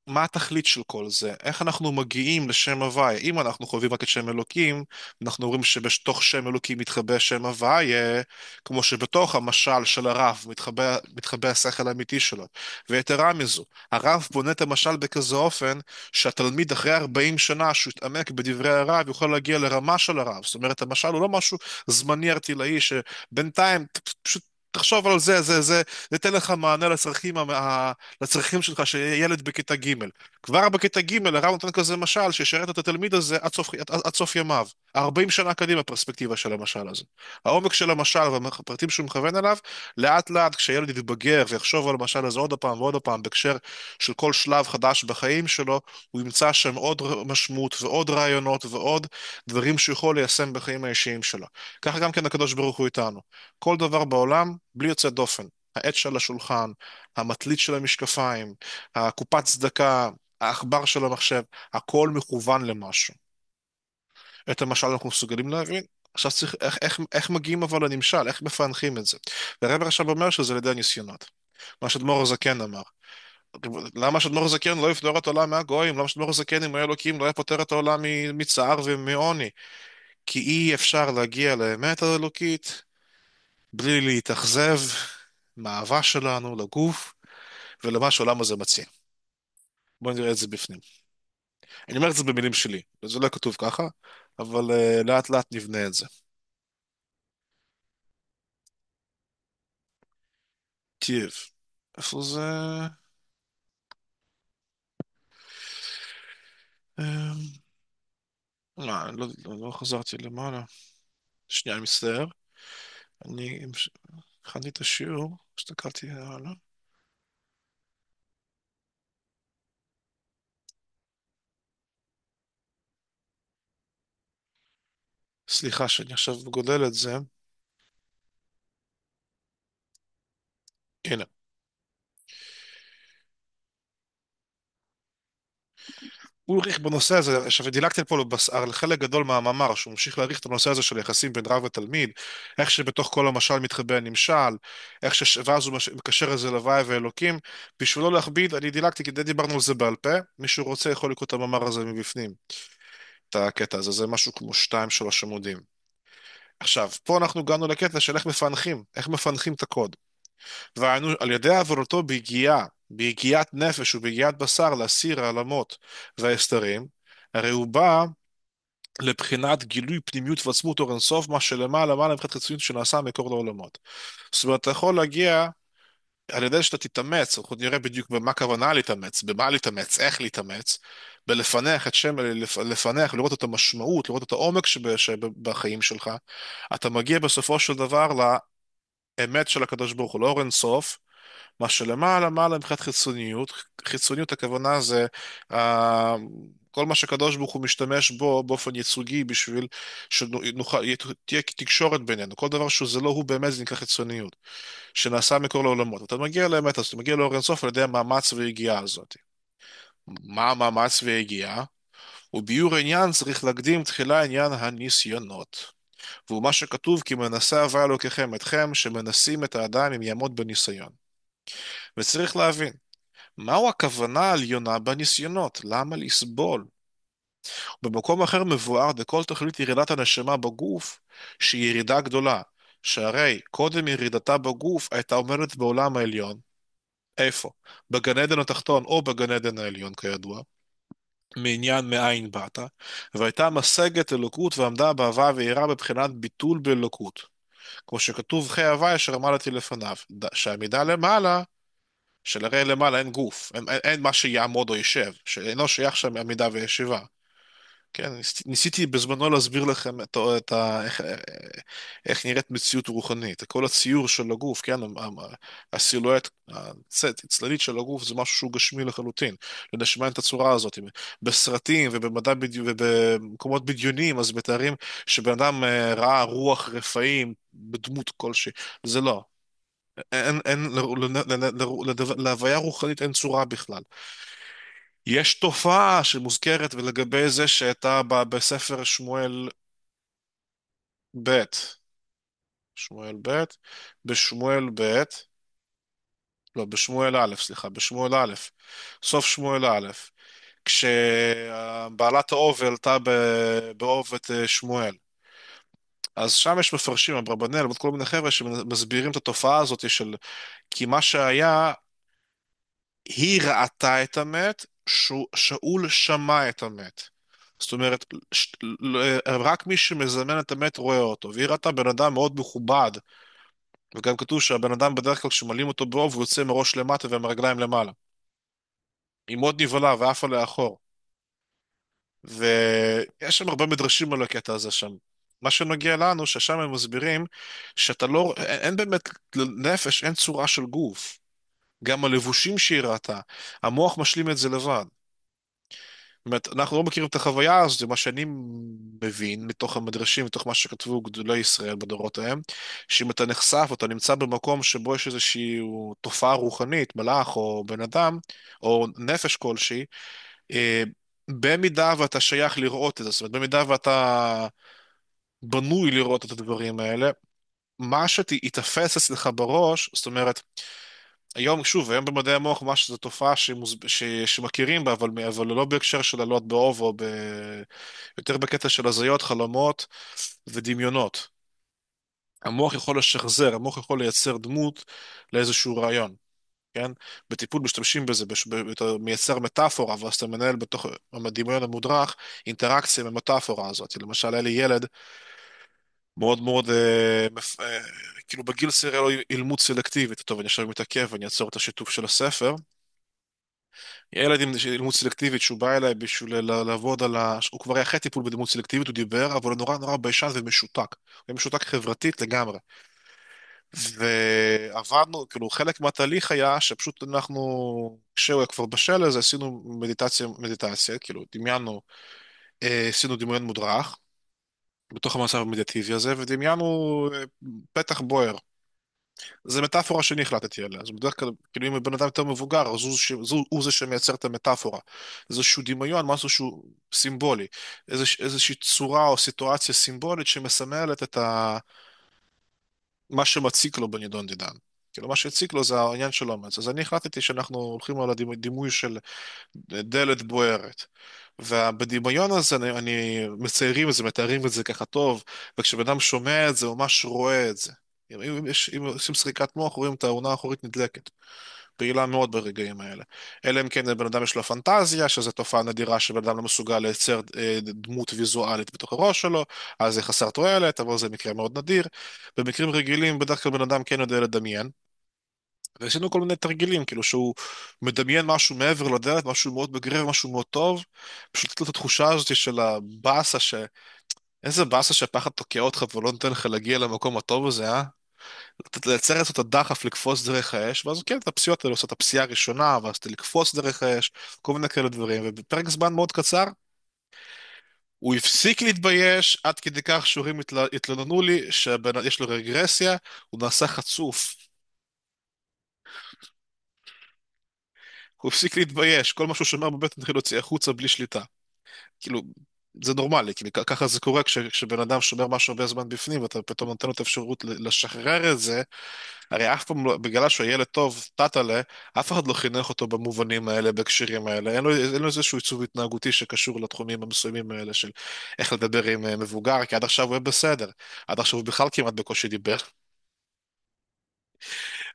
מה התכלית של כל זה? איך אנחנו מגיעים לשם הוויה? אם אנחנו חווים רק את שם אלוקים, אנחנו אומרים שבתוך שם אלוקים מתחבא שם הוויה, כמו שבתוך המשל של הרב מתחבא השכל האמיתי שלו. ויתרה מזו, הרב בונה את המשל בכזה אופן, שהתלמיד אחרי 40 שנה שהוא יתעמק בדברי הרב, יוכל להגיע לרמה של הרב. זאת אומרת, המשל הוא לא משהו זמני ארטילאי, שבינתיים פשוט תחשוב על זה, זה ייתן לך מענה לצרכים, לצרכים שלך, שילד בכיתה ג'. כבר בכיתה ג' הרב נותן כזה משל שישרת את התלמיד הזה עד סוף ימיו. 40 שנה קדימה פרספקטיבה של המשל הזה. העומק של המשל והפרטים שהוא מכוון אליו, לאט לאט כשילד יתבגר ויחשוב על המשל הזה עוד פעם ועוד פעם בהקשר של כל שלב חדש בחיים שלו, הוא ימצא שם עוד משמעות ועוד רעיונות ועוד דברים שהוא יכול ליישם בחיים האישיים שלו. ככה גם כן הקדוש ברוך הוא איתנו. כל דבר בעולם, בלי יוצא דופן. העט של השולחן, המטלית של המשקפיים, הקופת צדקה, העכבר של המחשב, הכל מכוון למשהו. את המשל אנחנו מסוגלים להבין? עכשיו צריך, איך מגיעים אבל לנמשל, איך מפענחים את זה? והרב עכשיו אומר שזה על ידי הניסיונות. מה שאדמו"ר הזקן אמר. למה שאדמו"ר הזקן לא יפתור את העולם מהגויים? למה שאדמו"ר הזקן אם היה אלוקים לא היה פותר את העולם מצער ומעוני? כי אי אפשר להגיע לאמת האלוקית בלי להתאכזב מהאהבה שלנו לגוף ולמה שהעולם הזה מציע. בואו נראה את זה בפנים. אני אומר את זה במילים שלי, זה לא כתוב ככה, אבל לאט לאט נבנה את זה. טוב, איפה זה? אמ, לא חזרתי למעלה. שנייה, אני מצטער. אני הכנתי את השיעור, הסתכלתי הלאה. סליחה שאני עכשיו גולל את זה. הנה. הוא העריך בנושא הזה, עכשיו דילגתי פה על חלק גדול מהמאמר, שהוא ממשיך להעריך את הנושא הזה של יחסים בין רב ותלמיד, איך שבתוך כל המשל מתחבא הנמשל, ואז הוא מקשר את זה להוואי ואלוקים. בשביל לא להכביד, אני דילגתי, כי די דיברנו על זה בעל פה, מי שרוצה יכול לקרוא את המאמר הזה מבפנים, את הקטע הזה, זה משהו כמו 2-3 עמודים. עכשיו, פה אנחנו הגענו לקטע של איך מפענחים את הקוד. ועל ידי עבודתו ביגיעת נפש וביגיעת בשר להסיר העלמות וההסתרים, הרי הוא בא לבחינת גילוי פנימיות ועצמות אור אינסוף, מה שלמעלה למעלה מבחינת חיצוניות שנעשה מקור לעולמות. זאת אומרת, אתה יכול להגיע על ידי שאתה תתאמץ, אנחנו נראה בדיוק במה הכוונה להתאמץ, במה להתאמץ, איך להתאמץ, בלפנח את שם, לפנח, לראות את המשמעות, לראות את העומק שבחיים שלך, אתה מגיע בסופו של דבר לאמת של הקדוש ברוך הוא, לאור אינסוף, מה שלמעלה, מעלה מבחינת חיצוניות, חיצוניות הכוונה זה כל מה שקדוש ברוך הוא משתמש בו באופן ייצוגי בשביל שתהיה תקשורת בינינו, כל דבר שזה לא הוא באמת זה נקרא חיצוניות, שנעשה מכל העולמות. אתה מגיע לאמת הזאת, אתה מגיע לאור אינסוף על ידי המאמץ והיגיעה הזאת. מה המאמץ והיגיעה? וביור העניין צריך להקדים תחילה עניין הניסיונות. והוא מה שכתוב כי מנסה הווה אלוקיכם אתכם שמנסים את האדם אם יעמוד בניסיון. וצריך להבין מהו הכוונה העליונה בניסיונות? למה לסבול? במקום אחר מבואר דכל תכלית ירידת הנשמה בגוף שהיא ירידה גדולה, שהרי קודם ירידתה בגוף הייתה עומדת בעולם העליון. איפה? בגן עדן התחתון או בגן עדן העליון כידוע, מעניין מאין באת, והייתה משגת אלוקות ועמדה באהבה ויראה בבחינת ביטול באלוקות. כמו שכתוב חי הווי אשר עמדתי לפניו, שהעמידה למעלה של הרי למעלה אין גוף, אין מה שיעמוד או יישב, שאינו שייך שם עמידה וישיבה. כן, ניסיתי בזמנו להסביר לכם איך נראית מציאות רוחנית. כל הציור של הגוף, כן, הסילואט הצללית של הגוף זה משהו שהוא גשמי לחלוטין. לנשמה אין את הצורה הזאת. בסרטים ובמקומות בדיוניים אז מתארים שבן אדם ראה רוח רפאים בדמות כלשהי. זה לא. להוויה רוחנית אין צורה בכלל. יש תופעה שמוזכרת ולגבי זה שהייתה בספר שמואל ב', שמואל ב', בשמואל ב', לא, בשמואל א', סליחה, בשמואל א', סוף שמואל א', כשבעלת האוב עלתה באוב את שמואל. אז שם יש מפרשים, אברבנאל ועוד כל מיני חבר'ה שמסבירים את התופעה הזאת של כי מה שהיה היא ראתה את המת, שאול שמע את המת. זאת אומרת, רק מי שמזמן את המת רואה אותו. והיא ראתה בן אדם מאוד מכובד, וגם כתוב שהבן אדם בדרך כלל כשמלאים אותו באוב הוא יוצא מראש למטה ומרגליים למעלה. היא מאוד נבהלה ועפה לאחור. ויש שם הרבה מדרשים על הקטע הזה שם. מה שנוגע לנו, ששם הם מסבירים שאתה לא, אין באמת, לנפש אין צורה של גוף. גם הלבושים שהיא ראתה, המוח משלים את זה לבד. זאת אומרת, אנחנו לא מכירים את החוויה הזאת, זה מה שאני מבין מתוך המדרשים, מתוך מה שכתבו גדולי ישראל בדורות ההם, שאם אתה נחשף או אתה נמצא במקום שבו יש איזושהי תופעה רוחנית, מלאך או בן אדם, או נפש כלשהי, אה, במידה ואתה שייך לראות את זה, זאת אומרת, במידה ואתה בנוי לראות את הדברים האלה, מה שיתפס אצלך בראש, זאת אומרת, היום, שוב, היום במדעי המוח ממש זו תופעה שמכירים בה, אבל לא בהקשר של עלות באוב יותר בקטע של הזיות, חלומות ודמיונות. המוח יכול לשחזר, המוח יכול לייצר דמות לאיזשהו רעיון, כן? בטיפול משתמשים בזה, אתה מייצר מטאפורה, ואז אתה מנהל בתוך הדמיון המודרך אינטראקציה עם המטאפורה הזאת. למשל, היה לי ילד מאוד מאוד, כאילו בגיל צעיר היה לו אילמות סלקטיבית. טוב, אני עכשיו מתעכב ואני אעצור את השיתוף של הספר. ילד עם אילמות סלקטיבית שהוא בא אליי בשביל לעבוד הוא כבר היה אחרי טיפול בדמות סלקטיבית, הוא דיבר, אבל הוא נורא נורא ביישן ומשותק. הוא היה משותק חברתית לגמרי. ועבדנו, כאילו חלק מהתהליך היה שפשוט אנחנו, כשהוא היה כבר בשל לזה, עשינו מדיטציה, כאילו דמיינו, עשינו דמיון מודרך בתוך המצב המדיטטיבי הזה, ודמיינו אה, פתח בוער. זה מטאפורה שאני החלטתי עליה. אז בדרך כלל, כאילו אם בן אדם יותר מבוגר, אז הוא זה שמייצר את המטאפורה. זה איזשהו דמיון, משהו שהוא סימבולי. איזושהי צורה או סיטואציה סימבולית שמסמלת מה שמציק לו בנידון דידן. כאילו מה שהציק לו זה העניין של אומץ. אז אני החלטתי שאנחנו הולכים על הדימוי של דלת בוערת. ובדמיון הזה מציירים את זה, מתארים את זה ככה טוב, וכשבן אדם שומע את זה, הוא ממש רואה את זה. אם עושים סריקת מוח, רואים את האונה האחורית נדלקת. פעילה מאוד ברגעים האלה. אלא אם כן לבן אדם יש לו פנטזיה, שזו תופעה נדירה שבן אדם לא מסוגל לייצר דמות ויזואלית בתוך הראש שלו, אז זה חסר תועלת, אבל זה מקרה מאוד נדיר. במקרים רגילים, בדרך כלל בן אדם כן יודע לדמיין. ועשינו כל מיני תרגילים, כאילו שהוא מדמיין משהו מעבר לדלת, משהו מאוד מגרר, משהו מאוד טוב, פשוט לתת לו את התחושה הזאת של הבאסה, איזה באסה שהפחד תוקע אותך ולא נותן לך להגיע למקום הטוב הזה, אה? לייצר את הדחף לקפוץ דרך האש, ואז כן, את הפסיעות האלה עושה את הפסיעה הראשונה, ואז אתה לקפוץ דרך האש, כל מיני כאלה דברים, ובפרק זמן מאוד קצר, הוא הפסיק להתבייש, עד כדי כך שהורים התלוננו לי שיש לו רגרסיה, הוא נעשה חצוף. הוא הפסיק להתבייש, כל מה שהוא שומר בבטן התחיל להוציא החוצה בלי שליטה. כאילו, זה נורמלי, כאילו, ככה זה קורה כשבן אדם שומר משהו הרבה זמן בפנים, ואתה פתאום נותן לו את האפשרות לשחרר את זה, הרי אף פעם לא, בגלל שהוא ילד טוב, טאטאלה, אף אחד לא חינך אותו במובנים האלה, בהקשרים האלה. אין לו איזשהו עיצוב התנהגותי שקשור לתחומים המסוימים האלה של איך לדבר עם מבוגר, כי עד עכשיו הוא היה בסדר. עד עכשיו הוא בכלל כמעט בקושי דיבר.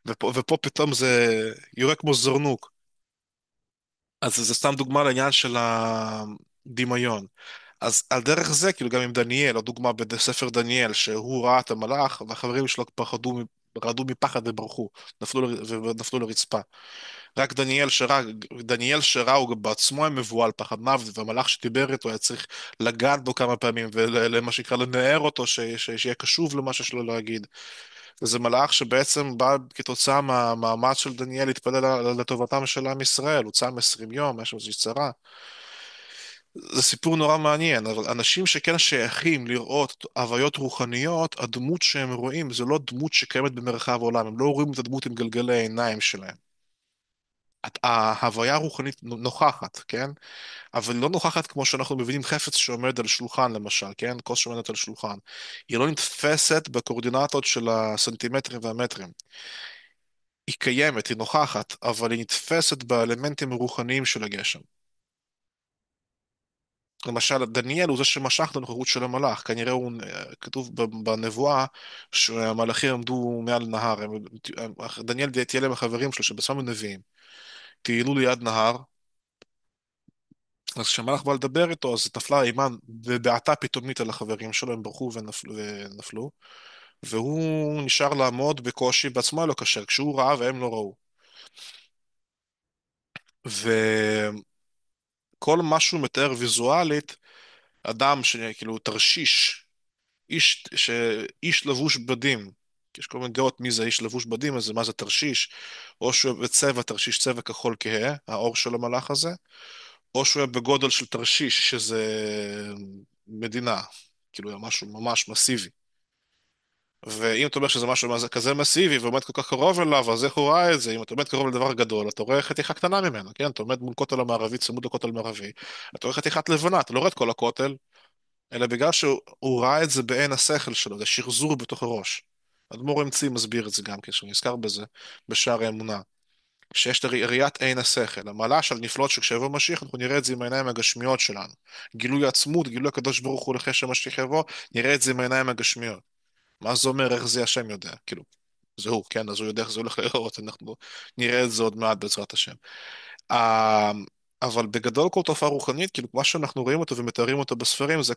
ופה פתאום זה יורה כמו זרנוק. אז זה סתם דוגמה לעניין של הדמיון. אז על דרך זה, כאילו גם עם דניאל, או דוגמה בספר דניאל, שהוא ראה את המלאך, והחברים שלו רעדו מפחד וברחו, ונפלו לרצפה. רק דניאל שראה הוא בעצמו היה מבוהל פחד מוות, והמלאך שדיבר איתו היה צריך לגעת בו כמה פעמים, ולמה שנקרא לנער אותו, שיהיה קשוב למה שיש לו להגיד. וזה מלאך שבעצם בא כתוצאה מהמאמץ של דניאל להתפלל לטובתם של עם ישראל, הוא צם 20 יום, משהו איזושהי צרה. זה סיפור נורא מעניין, אבל אנשים שכן שייכים לראות הוויות רוחניות, הדמות שהם רואים זה לא דמות שקיימת במרחב העולם, הם לא רואים את הדמות עם גלגלי העיניים שלהם. ההוויה הרוחנית נוכחת, כן? אבל לא נוכחת כמו שאנחנו מבינים חפץ שעומד על שולחן למשל, כן? כוס שעומדת על שולחן. היא לא נתפסת בקורדינטות של הסנטימטרים והמטרים. היא קיימת, היא נוכחת, אבל היא נתפסת באלמנטים הרוחניים של הגשם. למשל, דניאל הוא זה שמשך את הנוכחות של המלאך. כנראה כתוב בנבואה שהמלאכים עמדו מעל נהר. דניאל טייל עם החברים שלו שבעצמם הם נביאים. טיילו ליד נהר, אז כשהמלאך בא לדבר איתו, אז נפלה אימה ובעטה פתאומית על החברים שלו, הם ברחו ונפלו. והוא נשאר לעמוד בקושי, בעצמו היה לו קשה, כשהוא ראה והם לא ראו. וכל מה שהוא מתאר ויזואלית, אדם שכאילו תרשיש, איש לבוש בדים, יש כל מיני דעות מי זה איש לבוש בדים הזה, מה זה תרשיש, או שהוא בצבע תרשיש, צבע כחול כהה, העור של המלאך הזה, או שהוא היה בגודל של תרשיש, שזה מדינה, כאילו היה משהו ממש מסיבי. ואם אתה אומר שזה משהו כזה מסיבי ועומד כל כך קרוב אליו, אז איך הוא ראה את זה? אם אתה עומד קרוב לדבר גדול, אתה רואה חתיכה קטנה ממנו, כן? אתה עומד מול כותל המערבי, צמוד לכותל המערבי, אתה רואה חתיכת לבנה, אתה לא רואה את כל הכותל, אלא בגלל שהוא ראה את זה בעין השכל שלו, זה שחזור בתוך הראש. אדמו"ר אמצי מסביר את זה גם כן, שהוא נזכר בזה בשער האמונה. שיש את ראיית עין השכל, המעלה של נפלאות שכשיבוא משיח אנחנו נראה את זה עם העיניים הגשמיות שלנו. גילוי עצמות, גילוי הקדוש ברוך הוא לכי שהמשיח יבוא, נראה את זה עם העיניים הגשמיות. מה זה אומר, איך זה השם יודע? כאילו, זה הוא, כן, אז הוא יודע איך זה הולך להיראות, אנחנו נראה את זה עוד מעט בעזרת השם. אה, אבל בגדול כל תופעה רוחנית, כאילו מה שאנחנו רואים אותו ומתארים אותו בספרים, זה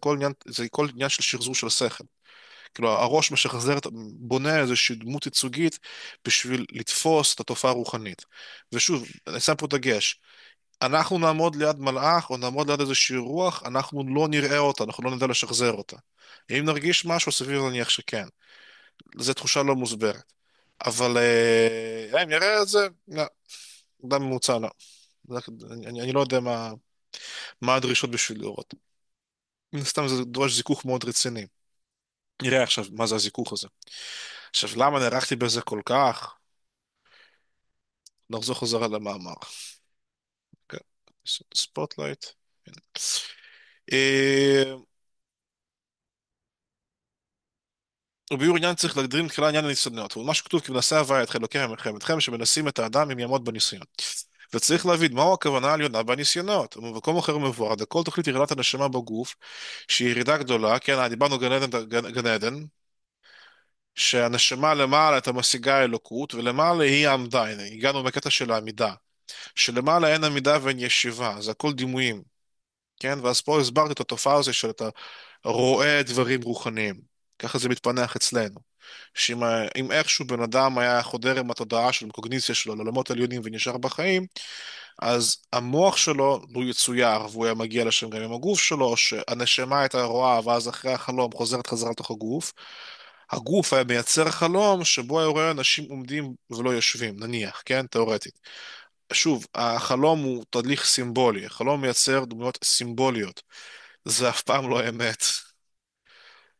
כל עניין של שחזור של שכל. כאילו הראש משחזר, בונה איזושהי דמות ייצוגית בשביל לתפוס את התופעה הרוחנית. ושוב, אני שם פה דגש, אנחנו נעמוד ליד מלאך או נעמוד ליד איזושהי רוח, אנחנו לא נראה אותה, אנחנו לא נדע לשחזר אותה. אם נרגיש משהו, סביר להניח שכן. זו תחושה לא מוסברת. אבל אם יראה את זה, לא, אדם ממוצע לא. אני לא יודע מה הדרישות בשביל לראות. מן הסתם זה דורש זיכוך מאוד רציני. נראה עכשיו מה זה הזיכוך הזה. עכשיו, למה נערכתי בזה כל כך? נחזור חזרה למאמר. ספוטלייט. וביאור עניין צריך להגדיר תחילה עניין הניסיונות. ומה שכתוב כי מנסה הוויה אתכם לוקח עמכם שמנסים את האדם אם יעמוד בניסיון. וצריך להבין מהו הכוונה העליונה בניסיונות. ובמקום אחר מבואר, עד הכל תכלית ירידת הנשמה בגוף, שהיא ירידה גדולה, כן, דיברנו גן עדן, שהנשמה למעלה אתה משיגה אלוקות, ולמעלה היא העמדה, הנה, הגענו בקטע של העמידה, שלמעלה אין עמידה ואין ישיבה, זה הכל דימויים, כן, ואז פה הסברתי את התופעה הזו של אתה רואה דברים רוחניים, ככה זה מתפנח אצלנו, שאם איכשהו בן אדם היה חודר עם התודעה של קוגניציה שלו לעולמות עליונים ונשאר בחיים, אז המוח שלו לא יצויר, והוא היה מגיע לשם גם עם הגוף שלו, שהנשמה הייתה רואה, ואז אחרי החלום חוזרת חזרה לתוך הגוף. הגוף היה מייצר חלום שבו היה רואה אנשים עומדים ולא יושבים, נניח, כן? תיאורטית. שוב, החלום הוא תהליך סימבולי, החלום מייצר דמויות סימבוליות. זה אף פעם לא אמת.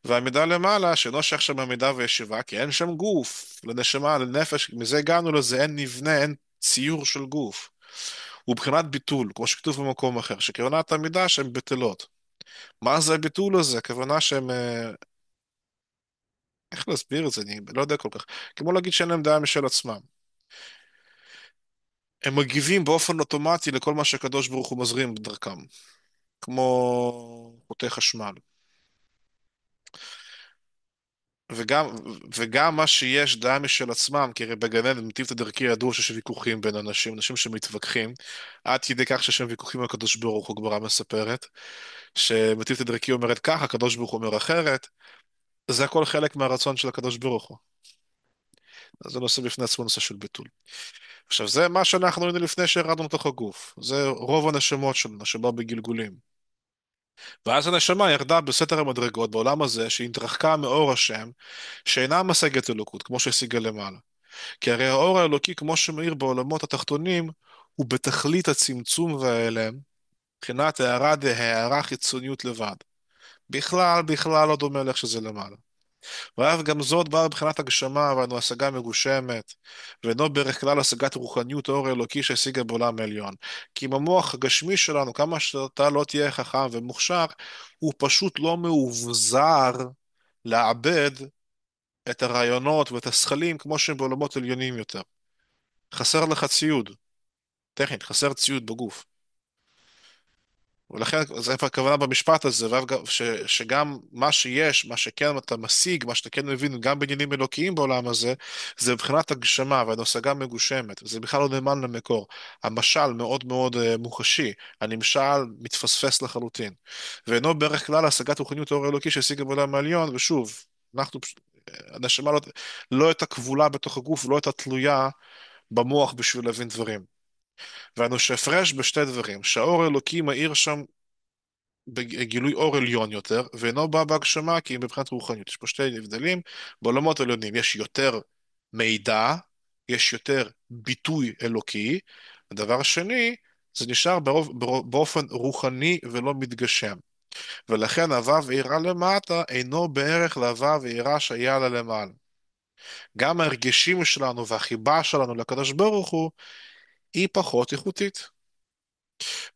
והמידה למעלה, שאינו שייך שם עמידה וישיבה, כי אין שם גוף, לנשמה, לנפש, מזה הגענו לזה, אין מבנה, אין ציור של גוף. הוא בחינת ביטול, כמו שכתוב במקום אחר, שכוונת המידה שהן בטלות. מה זה הביטול הזה? הכוונה שהם... איך להסביר את זה? אני לא יודע כל כך. כמו להגיד שאין להם דעה משל עצמם. הם מגיבים באופן אוטומטי לכל מה שהקדוש ברוך הוא מזרים בדרכם. כמו חוטי חשמל. וגם, וגם מה שיש דעה משל עצמם, כי הרי בגן עדן מטיב את הדרכי ידוע שיש ויכוחים בין אנשים, אנשים שמתווכחים, עד כדי כך שיש שם ויכוחים על הקדוש ברוך הוא, גמרא מספרת, שמטיב את הדרכי אומרת ככה, הקדוש ברוך הוא אומר אחרת, זה הכל חלק מהרצון של הקדוש ברוך הוא. אז זה נושא בפני עצמו נושא של ביטול. עכשיו זה מה שאנחנו ראינו לפני שירדנו לתוך הגוף. זה רוב הנשמות שלנו שבא בגלגולים. ואז הנשמה ירדה בסתר המדרגות בעולם הזה שהתרחקה מאור השם שאינה משגת אלוקות כמו שהשיגה למעלה. כי הרי האור האלוקי כמו שמאיר בעולמות התחתונים הוא בתכלית הצמצום וההיעלם מבחינת הערה דהערה חיצוניות לבד. בכלל לא דומה לאיך שזה למעלה. ואף גם זאת באה מבחינת הגשמה ואנו השגה מגושמת, ואינו בדרך כלל השגת רוחניות האור האלוקי שהשיגה בעולם העליון. כי אם המוח הגשמי שלנו, כמה שאתה לא תהיה חכם ומוכשר, הוא פשוט לא מאובזר לעבד את הרעיונות ואת השכלים כמו שהם בעולמות עליונים יותר. חסר לך ציוד, טכנית, חסר ציוד בגוף. ולכן זה איפה הכוונה במשפט הזה, שגם מה שיש, מה שכן אתה משיג, מה שאתה כן מבין, גם בעניינים אלוקיים בעולם הזה, זה מבחינת הגשמה והנושגה מגושמת, זה בכלל לא נאמן למקור. המשל מאוד מאוד מוחשי, הנמשל מתפספס לחלוטין, ואינו בערך כלל השגת רוחניות האור האלוקי שהשיגה בעולם העליון, ושוב, אנחנו הנשמה לא הייתה כבולה בתוך הגוף, לא הייתה תלויה במוח בשביל להבין דברים. ואנו שהפרש בשתי דברים, שהאור האלוקי מאיר שם בגילוי אור עליון יותר, ואינו בא בהגשמה כי אם מבחינת רוחניות. יש פה שתי הבדלים בעולמות העליונים. יש יותר מידע, יש יותר ביטוי אלוקי. הדבר השני, זה נשאר באופן רוחני ולא מתגשם. ולכן הווה ויראה למטה אינו בערך להווה ויראה שהיה לה למעלה. גם ההרגשים שלנו והחיבה שלנו לקדוש ברוך הוא היא פחות איכותית.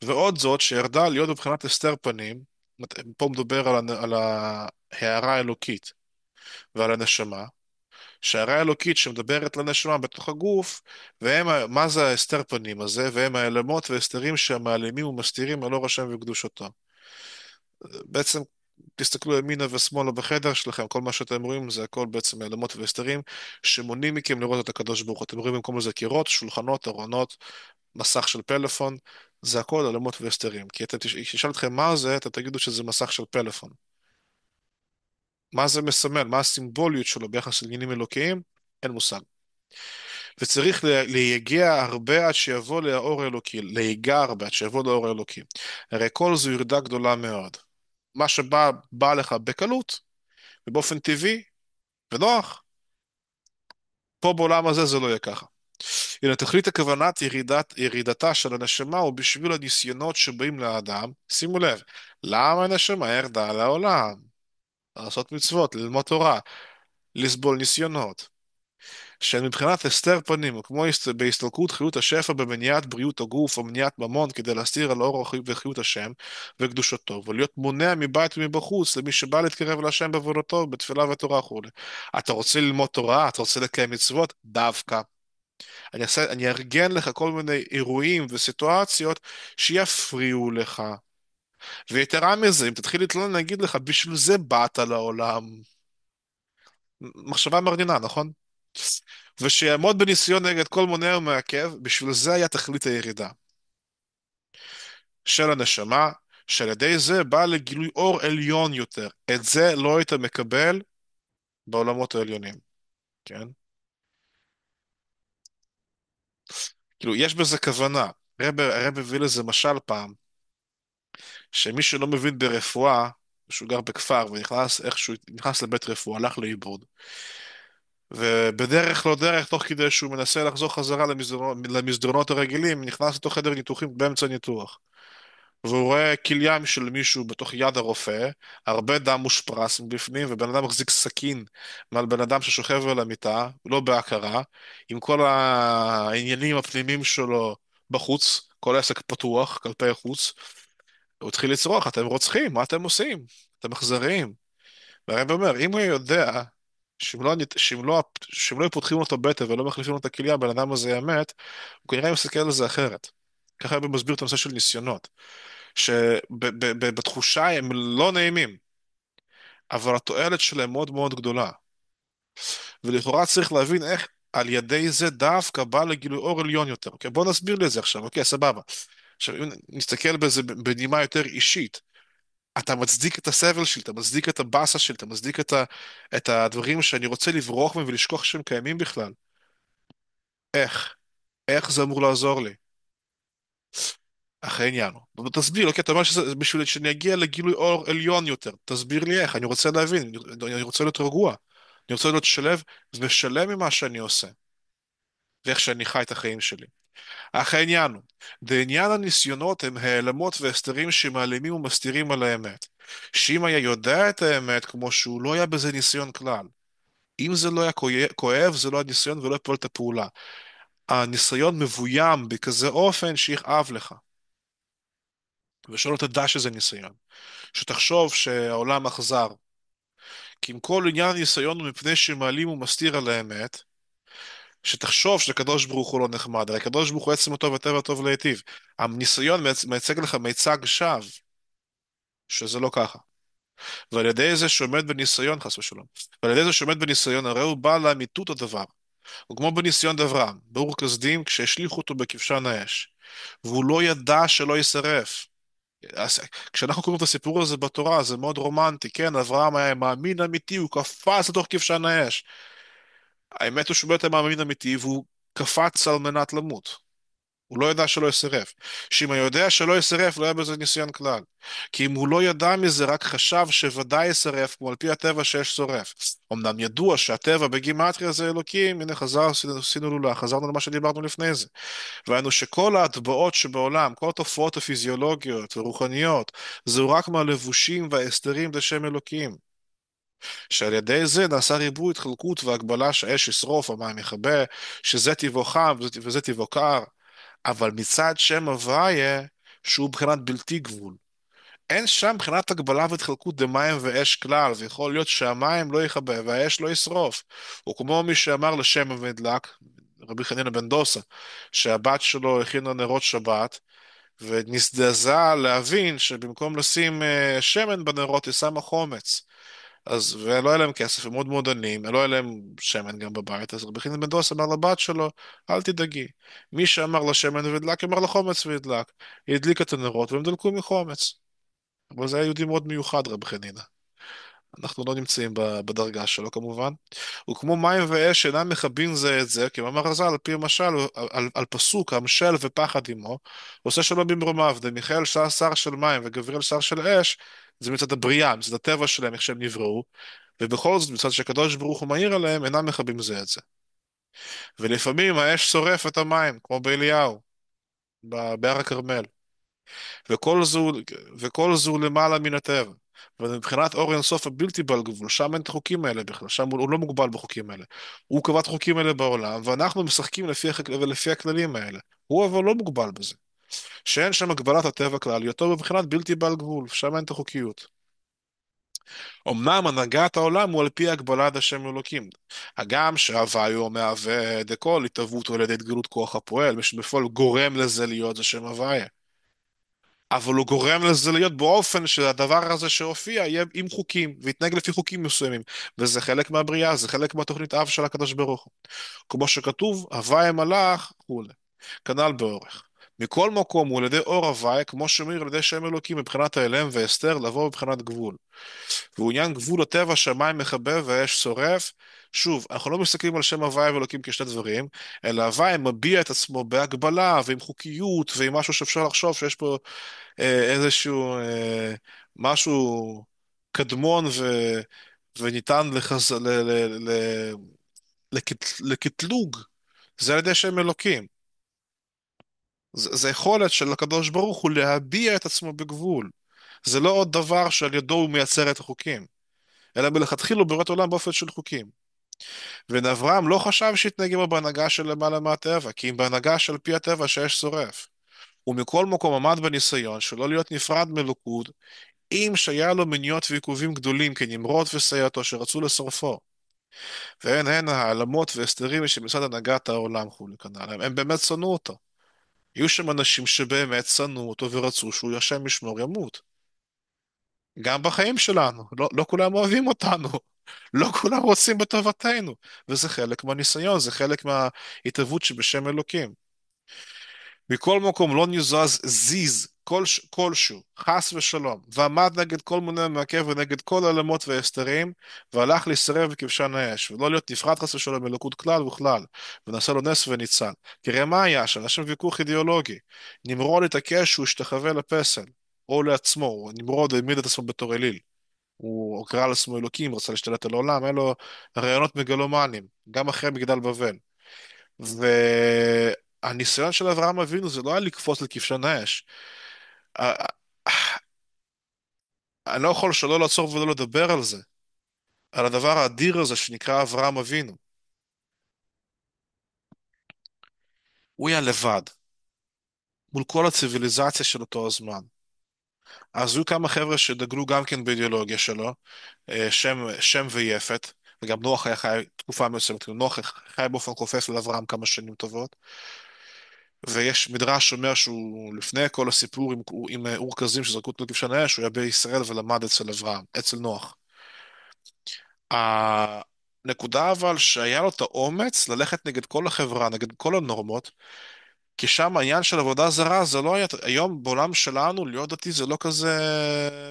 ועוד זאת שירדה להיות בבחינת הסתר פנים, פה מדובר על ההערה האלוקית ועל הנשמה, שההערה האלוקית שמדברת לנשמה בתוך הגוף, מה זה ההסתר פנים הזה? והם העלמות והסתרים שמעלימים ומסתירים על אור השם וקדושתו. בעצם תסתכלו ימינה ושמאלה בחדר שלכם, כל מה שאתם רואים זה הכל בעצם העלמות והסתרים שמונעים מכם לראות את הקדוש ברוך הוא. אתם רואים במקום לזה קירות, שולחנות, ארונות, מסך של פלאפון, זה הכל העלמות והסתרים. כי אתם תשאל אתכם מה זה, אתם תגידו שזה מסך של פלאפון. מה זה מסמל? מה הסימבוליות שלו ביחס לעניינים אלוקיים? אין מושג. וצריך להיגע הרבה עד שיבוא לאור האלוקי, להיגע הרבה עד שיבוא לאור האלוקי. הרי כל זו ירידה גדולה מאוד. מה בא לך בקלות, ובאופן טבעי ונוח, פה בעולם הזה זה לא יהיה ככה. הנה תכלית הכוונת ירידתה של הנשמה הוא בשביל הניסיונות שבאים לאדם. שימו לב, למה הנשמה ירדה לעולם? לעשות מצוות, ללמוד תורה, לסבול ניסיונות. שהן מבחינת הסתר פנים, כמו בהסתלקות חיות השפע במניעת בריאות הגוף או מניעת ממון כדי להסתיר על אור וחיות השם וקדושתו, ולהיות מונע מבית ומבחוץ למי שבא להתקרב להשם בעבודתו, בתפילה ותורה וכו'. אתה רוצה ללמוד תורה? אתה רוצה לקיים מצוות? דווקא. אני אארגן לך כל מיני אירועים וסיטואציות שיפריעו לך. ויתרה מזה, אם תתחיל להתלונן, אני אגיד לך, בשביל זה באת לעולם. מחשבה מרנינה, נכון? ושיעמוד בניסיון נגד כל מונע ומעכב, בשביל זה היה תכלית הירידה של הנשמה, שעל ידי זה בא לגילוי אור עליון יותר. את זה לא היית מקבל בעולמות העליונים, כן? כאילו, יש בזה כוונה. הרב הביא לזה משל פעם, שמי שלא מבין ברפואה, שהוא גר בכפר ונכנס איכשהו, נכנס לבית רפואה, הלך לאיבוד. ובדרך לא דרך, תוך כדי שהוא מנסה לחזור חזרה למסדרונות הרגילים, נכנס לתוך חדר ניתוחים באמצע ניתוח. והוא רואה כליה של מישהו בתוך יד הרופא, הרבה דם מושפרס מבפנים, ובן אדם מחזיק סכין מעל בן אדם ששוכב על המיטה, לא בהכרה, עם כל העניינים הפנימיים שלו בחוץ, כל העסק פתוח, כלפי חוץ. הוא התחיל לצרוח, אתם רוצחים, מה אתם עושים? אתם אכזריים. והרב אומר, אם הוא יודע שאם לא היו פותחים לו את הבטן ולא מחליפים לו את הכליה, הבן אדם הזה ימת, הוא כנראה מסתכל על זה אחרת. ככה הרב מסביר את הנושא של ניסיונות. שבתחושה הם לא נעימים, אבל התועלת שלהם מאוד מאוד גדולה. ולכאורה צריך להבין איך על ידי זה דווקא בא לגילוי אור עליון יותר. אוקיי, בוא נסביר לי את זה עכשיו, אוקיי, סבבה. עכשיו, אם נסתכל בזה בנימה יותר אישית, אתה מצדיק את הסבל שלי, אתה מצדיק את הבאסה שלי, אתה מצדיק את הדברים שאני רוצה לברוח מהם ולשכוח שהם קיימים בכלל. איך? איך זה אמור לעזור לי? אך העניין הוא. אבל תסביר, אוקיי, אתה אומר שזה בשביל שאני אגיע לגילוי אור עליון יותר. תסביר לי איך, אני רוצה להבין, אני רוצה להיות רגוע. אני רוצה להיות שלב ושלם ממה שאני עושה, ואיך שאני חי את החיים שלי. אך העניין הוא, בעניין הניסיונות הם העלמות והסתרים שמעלימים ומסתירים על האמת. שאם היה יודע את האמת כמו שהוא, לא היה בזה ניסיון כלל. אם זה לא היה כואב, זה לא הניסיון ולא יפול את הפעולה. הניסיון מבוים בכזה אופן שיכאב לך. ושלא תדע שזה ניסיון. שתחשוב שהעולם אכזר. כי אם כל עניין הניסיון הוא מפני שמעלים ומסתיר על האמת, שתחשוב שהקדוש ברוך הוא לא נחמד, הרי הקדוש ברוך הוא עצם הטוב וטבע טוב להיטיב. הניסיון מייצג לך מיצג שווא, שזה לא ככה. ועל ידי זה שעומד בניסיון, חס ושלום, ועל ידי זה שעומד בניסיון, הרי הוא בא לאמיתות הדבר. הוא כמו בניסיון דברם, באור כסדים, כשהשליכו אותו בכבשן האש. והוא לא ידע שלא יישרף. אז כשאנחנו קוראים את הסיפור הזה בתורה, זה מאוד רומנטי, כן, אברהם היה מאמין אמיתי, הוא קפץ לתוך כבשן האש. האמת הוא שהוא באמת היה מאמין אמיתי, והוא קפץ על מנת למות. הוא לא ידע שלא יסרף. שאם הוא יודע שלא יסרף, לא היה בזה ניסיון כלל. כי אם הוא לא ידע מזה, רק חשב שוודאי יסרף, כמו על פי הטבע שיש שורף. אמנם ידוע שהטבע בגימטריה זה אלוקים, הנה עשינו לולה, חזרנו למה שדיברנו לפני זה. והיינו שכל ההטבעות שבעולם, כל התופעות הפיזיולוגיות ורוחניות, זהו רק מהלבושים וההסתרים לשם אלוקים. שעל ידי זה נעשה ריבוי התחלקות והגבלה שהאש ישרוף, המים יכבה, שזה טבעו חם וזה טבעו קר. אבל מצד שם הוויה, שהוא בחינת בלתי גבול. אין שם בחינת הגבלה והתחלקות דמים ואש כלל, ויכול להיות שהמים לא יכבה והאש לא ישרוף. הוא כמו מי שאמר לשם המדלק, רבי חנינא בן דוסה, שהבת שלו הכינה נרות שבת, ונזדעזע להבין שבמקום לשים שמן בנרות, היא שמה חומץ. אז, ולא היה להם כסף, הם מאוד מאוד עניים, לא היה להם שמן גם בבית, אז רבי חנין בן דוס אמר לבת שלו, אל תדאגי. מי שאמר לה שמן והדלק, אמר לה חומץ והדלק. היא הדליקה את הנרות והם דלקו מחומץ. אבל זה היה יהודי מאוד מיוחד, רבי חנינא. אנחנו לא נמצאים בדרגה שלו כמובן. וכמו מים ואש אינם מכבים זה את זה, כמאמר רז"ל, על פי המשל, על פסוק, המשל ופחד עמו, עושה שלום במרומיו, דמיכאל שר של מים וגבריאל שר של אש, זה מצד הבריאה, מצד הטבע שלהם, איך שהם נבראו, ובכל זאת, מצד שהקדוש ברוך הוא מאיר עליהם, אינם מכבים זה את זה. ולפעמים האש שורף את המים, כמו באליהו, בהר הכרמל. וכל זו, וכל זו למעלה מן הטבע. ומבחינת אור אינסוף הבלתי בעל גבול, שם אין את החוקים האלה בכלל, שם הוא לא מוגבל בחוקים האלה. הוא קבע את החוקים האלה בעולם, ואנחנו משחקים לפי הכללים האלה. הוא אבל לא מוגבל בזה. שאין שם הגבלת הטבע כלל, היותו בבחינת בלתי בעל גבול, שם אין את החוקיות. אמנם הנהגת העולם הוא על פי הגבלת השם אלוקים. הגם שהוויה הוא מהווה דכל התהוות על ידי התגלות כוח הפועל, מי שבפועל גורם לזה להיות זה שם הוויה. אבל הוא גורם לזה להיות באופן שהדבר הזה שהופיע יהיה עם חוקים, ויתנהג לפי חוקים מסוימים. וזה חלק מהבריאה, זה חלק מהתוכנית אב של הקדוש ברוך הוא. כמו שכתוב, הוויה מלאך, וכו'. כנ"ל באורך. מכל מקום הוא על ידי אור הוויה, כמו שמיר על ידי שם אלוקים מבחינת ההלם והסתר, לבוא מבחינת גבול. והוא עניין גבול הטבע שהמים מכבה והאש שורף. שוב, אנחנו לא מסתכלים על שם הוויה ואלוקים כשני דברים, אלא הוויה מביע את עצמו בהגבלה ועם חוקיות ועם משהו שאפשר לחשוב שיש פה איזשהו משהו קדמון וניתן לקטלוג, זה על ידי שם אלוקים. זה יכולת של הקדוש ברוך הוא להביע את עצמו בגבול. זה לא עוד דבר שעל ידו הוא מייצר את החוקים, אלא מלכתחילה הוא בורא עולם באופן של חוקים. ואברהם לא חשב שיתנהג עמו בהנהגה של למעלה מהטבע, כי אם בהנהגה של פי הטבע שיש שורף. ומכל מקום עמד בניסיון שלא להיות נפרד מלוכוד, אם שהיה לו מניעות ועיכובים גדולים כנמרוד וסייעתו שרצו לשרפו. והן הן העלמות והסתרים שמצד הנהגת העולם כולי כנ"ל. הם באמת שנאו אותו. היו שם אנשים שבאמת שנאו אותו ורצו שהוא השם ישמור ימות. גם בחיים שלנו. לא כולם אוהבים אותנו. לא כולם רוצים בטובתנו. וזה חלק מהניסיון, זה חלק מההתהוות שבשם אלוקים. מכל מקום לא נזז זיז כלשהו, חס ושלום, ועמד נגד כל מונה מעכב ונגד כל העלמות וההסתרים, והלך להישרף בכבשן האש, ולא להיות נפרד חס ושלום מלכות כלל וכלל, ונעשה לו נס וניצל. תראה מה היה שם, אנשים ויכוח אידיאולוגי. נמרוד התעקש שהוא השתחווה לפסל, או לעצמו, נמרוד העמיד את עצמו בתור אליל. הוא קרא לעצמו אלוקים, רצה להשתלט על העולם, היה לו רעיונות מגלומניים, גם אחרי מגדל בבל. והניסיון של אברהם אבינו זה לא היה לקפוץ לכבשן האש. א- אני לא יכול שלא לעצור ולא לדבר על זה, על הדבר האדיר הזה שנקרא אברהם אבינו. הוא היה לבד, מול כל הציוויליזציה של אותו הזמן. אז היו כמה חבר'ה שדגלו גם כן באידיאולוגיה שלו, שם ויפת, וגם נוח היה חי תקופה מסוימת, כאילו נוח חי באופן חופף לאברהם כמה שנים טובות. ויש מדרש שאומר שהוא לפני כל הסיפור עם אור כזים שזרקו אותו לכבשן האש, הוא היה בישראל ולמד אצל אברהם, אצל נוח. הנקודה אבל שהיה לו את האומץ ללכת נגד כל החברה, נגד כל הנורמות, כי שם העניין של עבודה זרה זה לא היה, היום בעולם שלנו להיות דתי זה לא כזה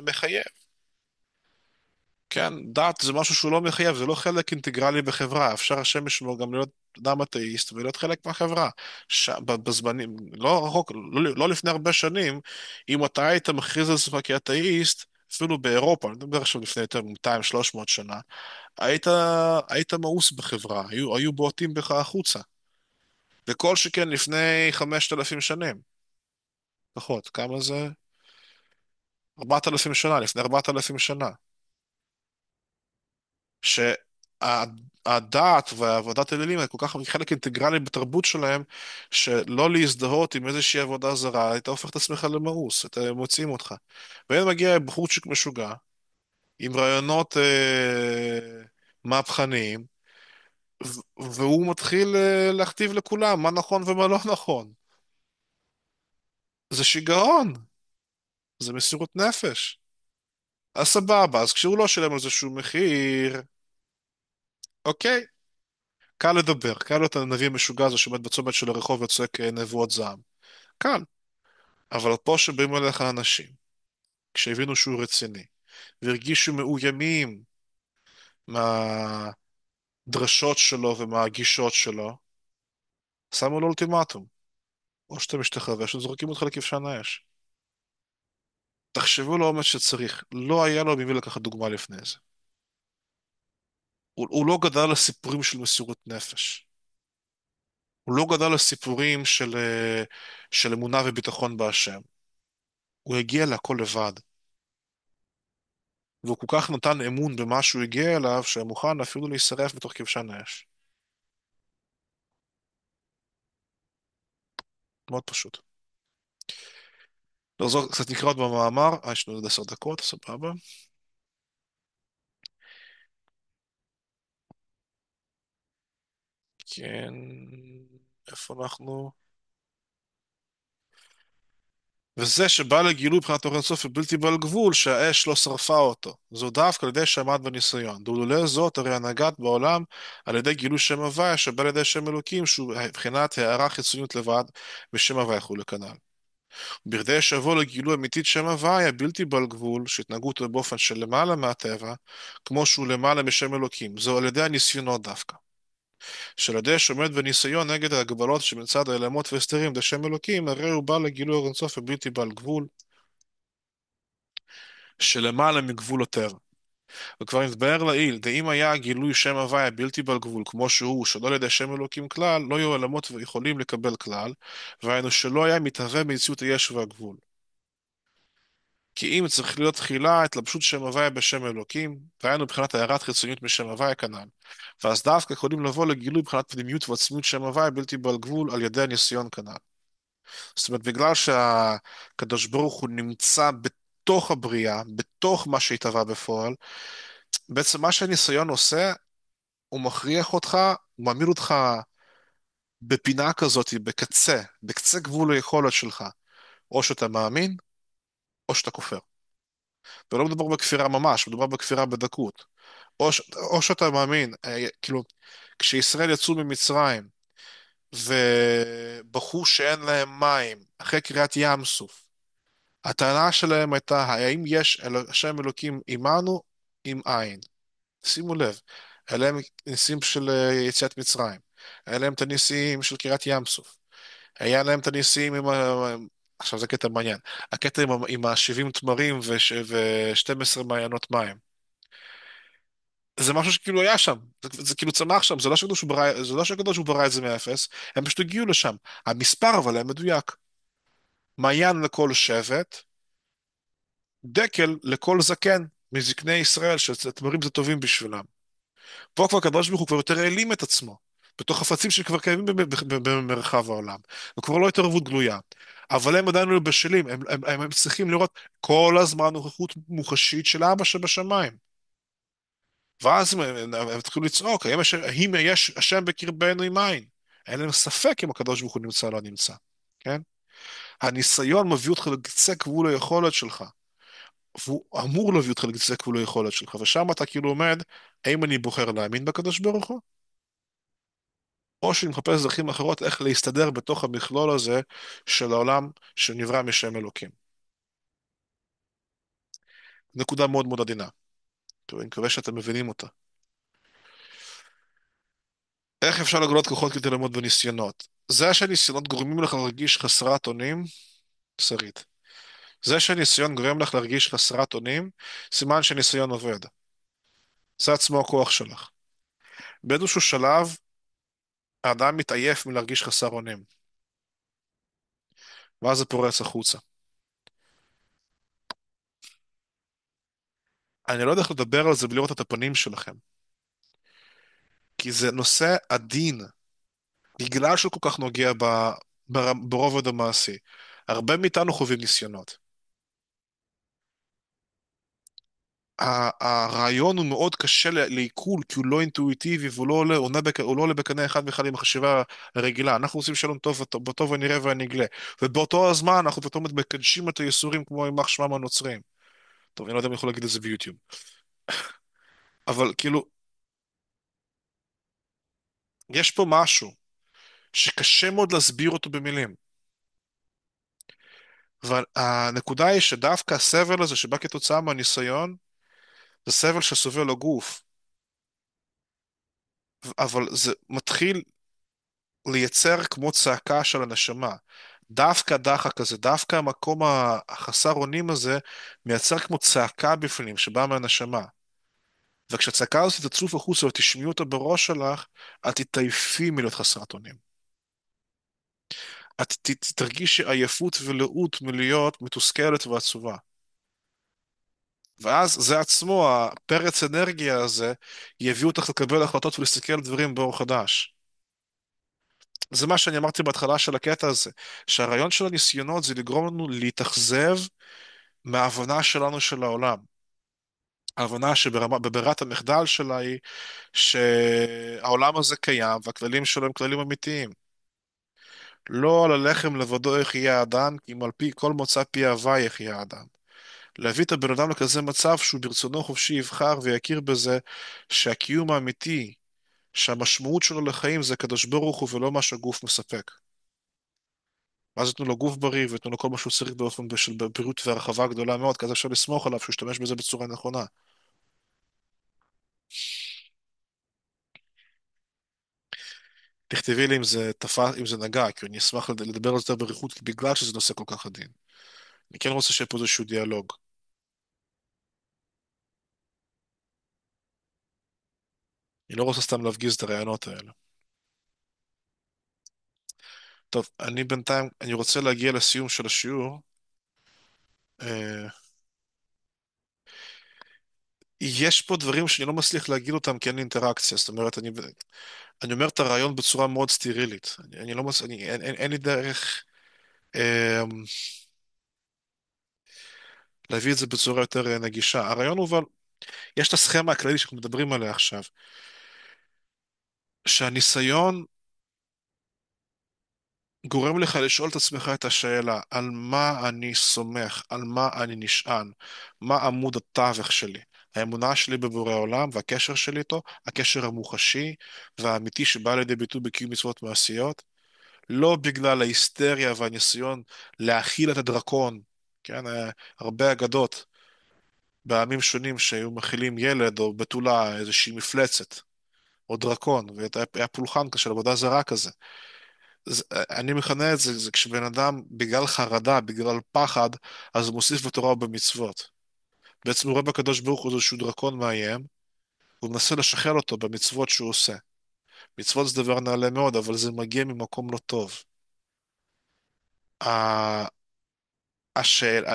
מחייב. כן, דת זה משהו שהוא לא מחייב, זה לא חלק אינטגרלי בחברה. אפשר השם ישמור גם להיות אדם אתאיסט ולהיות חלק מהחברה. בזמנים, לא רחוק, לא לפני הרבה שנים, אם אתה היית מכריז על עצמך כאתאיסט, אפילו באירופה, אני מדבר עכשיו לפני יותר מ-200-300 שנה, היית, היית מאוס בחברה, היו בועטים בך החוצה. וכל שכן לפני 5,000 שנים. פחות, כמה זה? 4,000 שנה, לפני 4,000 שנה. שהדעת ועבודת האלילים היא כל כך חלק אינטגרלי בתרבות שלהם, שלא להזדהות עם איזושהי עבודה זרה, היית הופך את עצמך למאוס, מוצאים אותך. והנה מגיע בחורצ'יק משוגע, עם רעיונות מהפכניים, והוא מתחיל להכתיב לכולם מה נכון ומה לא נכון. זה שיגעון, זה מסירות נפש. אז סבבה, אז כשהוא לא שילם על זה שום מחיר, אוקיי, קל לדבר, קל להיות הנביא המשוגע הזה שעומד בצומת של הרחוב וצועק נבואות זעם. קל. אבל פה שבאים אליך אנשים, כשהבינו שהוא רציני, והרגישו מאוימים מהדרשות שלו ומהגישות שלו, שמו לו אולטימטום. או שאתה משתחרר או שזורקים אותך לכבשן האש. תחשבו לעומק שצריך. לא היה לו ממי לקחת דוגמה לפני זה. הוא לא גדל על סיפורים של מסירות נפש. הוא לא גדל על סיפורים של אמונה וביטחון בהשם. הוא הגיע להכל לבד. והוא כל כך נתן אמון במה שהוא הגיע אליו, שהיה מוכן אפילו להישרף בתוך כבשן האש. מאוד פשוט. לחזור, קצת נקרא עוד במאמר, יש לנו עוד 10 דקות, סבבה. כן, איפה אנחנו? וזה שבא לגילוי מבחינת אור אינסוף ובלתי בעל גבול, שהאש לא שרפה אותו. זו דווקא על ידי שעמד בניסיון. דולולי זאת הרי הנהגת בעולם על ידי גילוי שם הוויה, שבא על ידי שם אלוקים, שהוא מבחינת הערה חיצוניות לבד, ושם הוויה יחול לכנ"ל. בכדי שיבוא לגילוי אמיתית שם הוויה בלתי בעל גבול, שהתנהגות לו באופן של למעלה מהטבע, כמו שהוא למעלה משם אלוקים. זו על ידי הניסיונות דווקא. שעל ידי שעומד בניסיון נגד ההגבלות שמצד העלמות והסתרים לשם אלוקים, הרי הוא בא לגילוי אור אינסוף ובלתי בעל גבול, שלמעלה מגבול יותר. וכבר נתבהר לעיל, דאם היה גילוי שם הוויה בלתי בעל גבול כמו שהוא, שלא על ידי שם אלוקים כלל, לא יהיו עולמות ויכולים לקבל כלל, והיינו שלא היה מתהווה במציאות היש והגבול. כי אם צריך להיות תחילה התלבשות שם הוויה בשם אלוקים, והיינו מבחינת הערת חיצוניות משם הוויה כנ"ל. ואז דווקא יכולים לבוא לגילוי מבחינת פנימיות ועצמיות שם הוויה בלתי בעל גבול על ידי הניסיון כנ"ל. זאת אומרת, בגלל שהקדוש ברוך הוא נמצא בתוך הבריאה, בתוך מה שהתהווה בפועל, בעצם מה שהניסיון עושה, הוא מכריח אותך, הוא מעמיד אותך בפינה כזאת, בקצה גבול היכולת שלך. או שאתה מאמין, או שאתה כופר. ולא מדובר בכפירה ממש, מדובר בכפירה בדקות. או שאתה מאמין, כאילו, כשישראל יצאו ממצרים, ובחרו שאין להם מים, אחרי קריעת ים סוף, הטענה שלהם הייתה, האם יש השם אלוקים עמנו, עם עין. שימו לב, היה להם ניסים של יציאת מצרים, היה להם את הניסים של קריעת ים סוף, היה להם את הניסים עכשיו זה קטע מעניין, הקטע עם ה-70 תמרים ו-12 מעיינות מים. זה משהו שכאילו היה שם, זה כאילו צמח שם, זה לא שהקדוש הוא ברא את זה מאפס, הם פשוט הגיעו לשם. המספר אבל היה מדויק. מעיין לכל שבט, דקל לכל זקן, מזקני ישראל, שתמרים זה טובים בשבילם. פה כבר הקדוש ברוך הוא כבר יותר העלים את עצמו, בתוך חפצים שכבר קיימים במרחב העולם, וכבר לא התערבות גלויה. אבל הם עדיין לא בשלים, הם צריכים לראות כל הזמן נוכחות מוחשית של אבא שבשמיים. ואז הם התחילו לצעוק, האם יש השם בקרבנו עם עין? אין להם ספק אם הקדוש ברוך הוא נמצא או לא נמצא, כן? הניסיון מביא אותך לקצה גבול היכולת שלך, והוא אמור להביא אותך לקצה גבול היכולת שלך, ושם אתה כאילו עומד, האם אני בוחר להאמין בקדוש ברוך הוא, או שאני מחפש דרכים אחרות איך להסתדר בתוך המכלול הזה של העולם שנברא משם אלוקים. נקודה מאוד מאוד עדינה. טוב, אני מקווה שאתם מבינים אותה. איך אפשר לגלות כוחות כדי ללמוד בניסיונות? זה שהניסיונות גורמים לך להרגיש חסרת אונים, שרית. זה שהניסיון גורם לך להרגיש חסרת אונים, סימן שהניסיון עובד. זה עצמו הכוח שלך. באיזשהו שלב, האדם מתעייף מלהרגיש חסר אונים, ואז זה פורץ החוצה. אני לא יודע איך לדבר על זה בלי לראות את הפנים שלכם, כי זה נושא עדין, בגלל שהוא כל כך נוגע ברובד המעשי. הרבה מאיתנו חווים ניסיונות. הרעיון הוא מאוד קשה לעיכול, כי הוא לא אינטואיטיבי והוא לא עולה, הוא לא עולה בקנה אחד בכלל עם החשיבה הרגילה. אנחנו רוצים שלום טוב, בטוב ונראה ונגלה. ובאותו הזמן אנחנו פתאום מקדשים את הייסורים כמו יימח שמם הנוצרים. טוב, אני לא יודע אם אני יכול להגיד את זה ביוטיוב. אבל כאילו, יש פה משהו שקשה מאוד להסביר אותו במילים. והנקודה היא שדווקא הסבל הזה שבא כתוצאה מהניסיון, זה סבל שסובל הגוף. אבל זה מתחיל לייצר כמו צעקה של הנשמה. דווקא הדחק הזה, דווקא המקום החסר אונים הזה, מייצר כמו צעקה בפנים שבאה מהנשמה. וכשהצעקה הזאת תצוף החוצה ותשמעי אותה בראש שלך, את תתעייפי מלהיות חסרת אונים. את תרגישי עייפות ולאות מלהיות מתוסכלת ועצובה. ואז זה עצמו, הפרץ אנרגיה הזה, יביא אותך לקבל החלטות ולהסתכל על דברים באור חדש. זה מה שאני אמרתי בהתחלה של הקטע הזה, שהרעיון של הניסיונות זה לגרום לנו להתאכזב מההבנה שלנו של העולם. ההבנה שבברירת המחדל שלה היא שהעולם הזה קיים והכללים שלו הם כללים אמיתיים. לא על הלחם לבדו יחיה האדם, כי אם על פי כל מוצא פי הווי יחיה האדם. להביא את הבן אדם לכזה מצב שהוא ברצונו חופשי יבחר ויכיר בזה שהקיום האמיתי, שהמשמעות שלו לחיים זה הקדוש ברוך הוא ולא מה שהגוף מספק. ואז ייתנו לו גוף בריא וייתנו לו כל מה שהוא צריך באופן של בריאות והרחבה גדולה מאוד, כי אז אפשר לסמוך עליו שהוא ישתמש בזה בצורה נכונה. תכתבי לי אם זה תפס, אם זה נגע, כי אני אשמח לדבר על זה יותר באריכות, בגלל שזה נושא כל כך עדין. אני כן רוצה שיהיה פה איזשהו דיאלוג. אני לא רוצה סתם להפגיז את הרעיונות האלה. טוב, אני בינתיים, אני רוצה להגיע לסיום של השיעור. אה, יש פה דברים שאני לא מצליח להגיד אותם כי אין לי אינטראקציה. זאת אומרת, אני אומר את הרעיון בצורה מאוד סטרילית. אני לא אין לי דרך אה, להביא את זה בצורה יותר נגישה. הרעיון הוא, אבל, יש את הסכמה הכללית שאנחנו מדברים עליה עכשיו, שהניסיון גורם לך לשאול את עצמך את השאלה, על מה אני סומך, על מה אני נשען, מה עמוד התווך שלי. האמונה שלי בבורא עולם והקשר שלי איתו, הקשר המוחשי והאמיתי שבא לידי ביטוי בקיום מצוות מעשיות, לא בגלל ההיסטריה והניסיון להכיל את הדרקון, כן, הרבה אגדות בעמים שונים שהיו מכילים ילד או בתולה, איזושהי מפלצת או דרקון, והיה פולחן של עבודה זרה כזה. אני מכנה את זה, זה כשבן אדם בגלל חרדה, בגלל פחד, אז הוא מוסיף בתורה ובמצוות. בעצם הוא רואה בקדוש ברוך הוא איזשהו דרקון מאיים, הוא מנסה לשחרר אותו במצוות שהוא עושה. מצוות זה דבר נעלה מאוד, אבל זה מגיע ממקום לא טוב.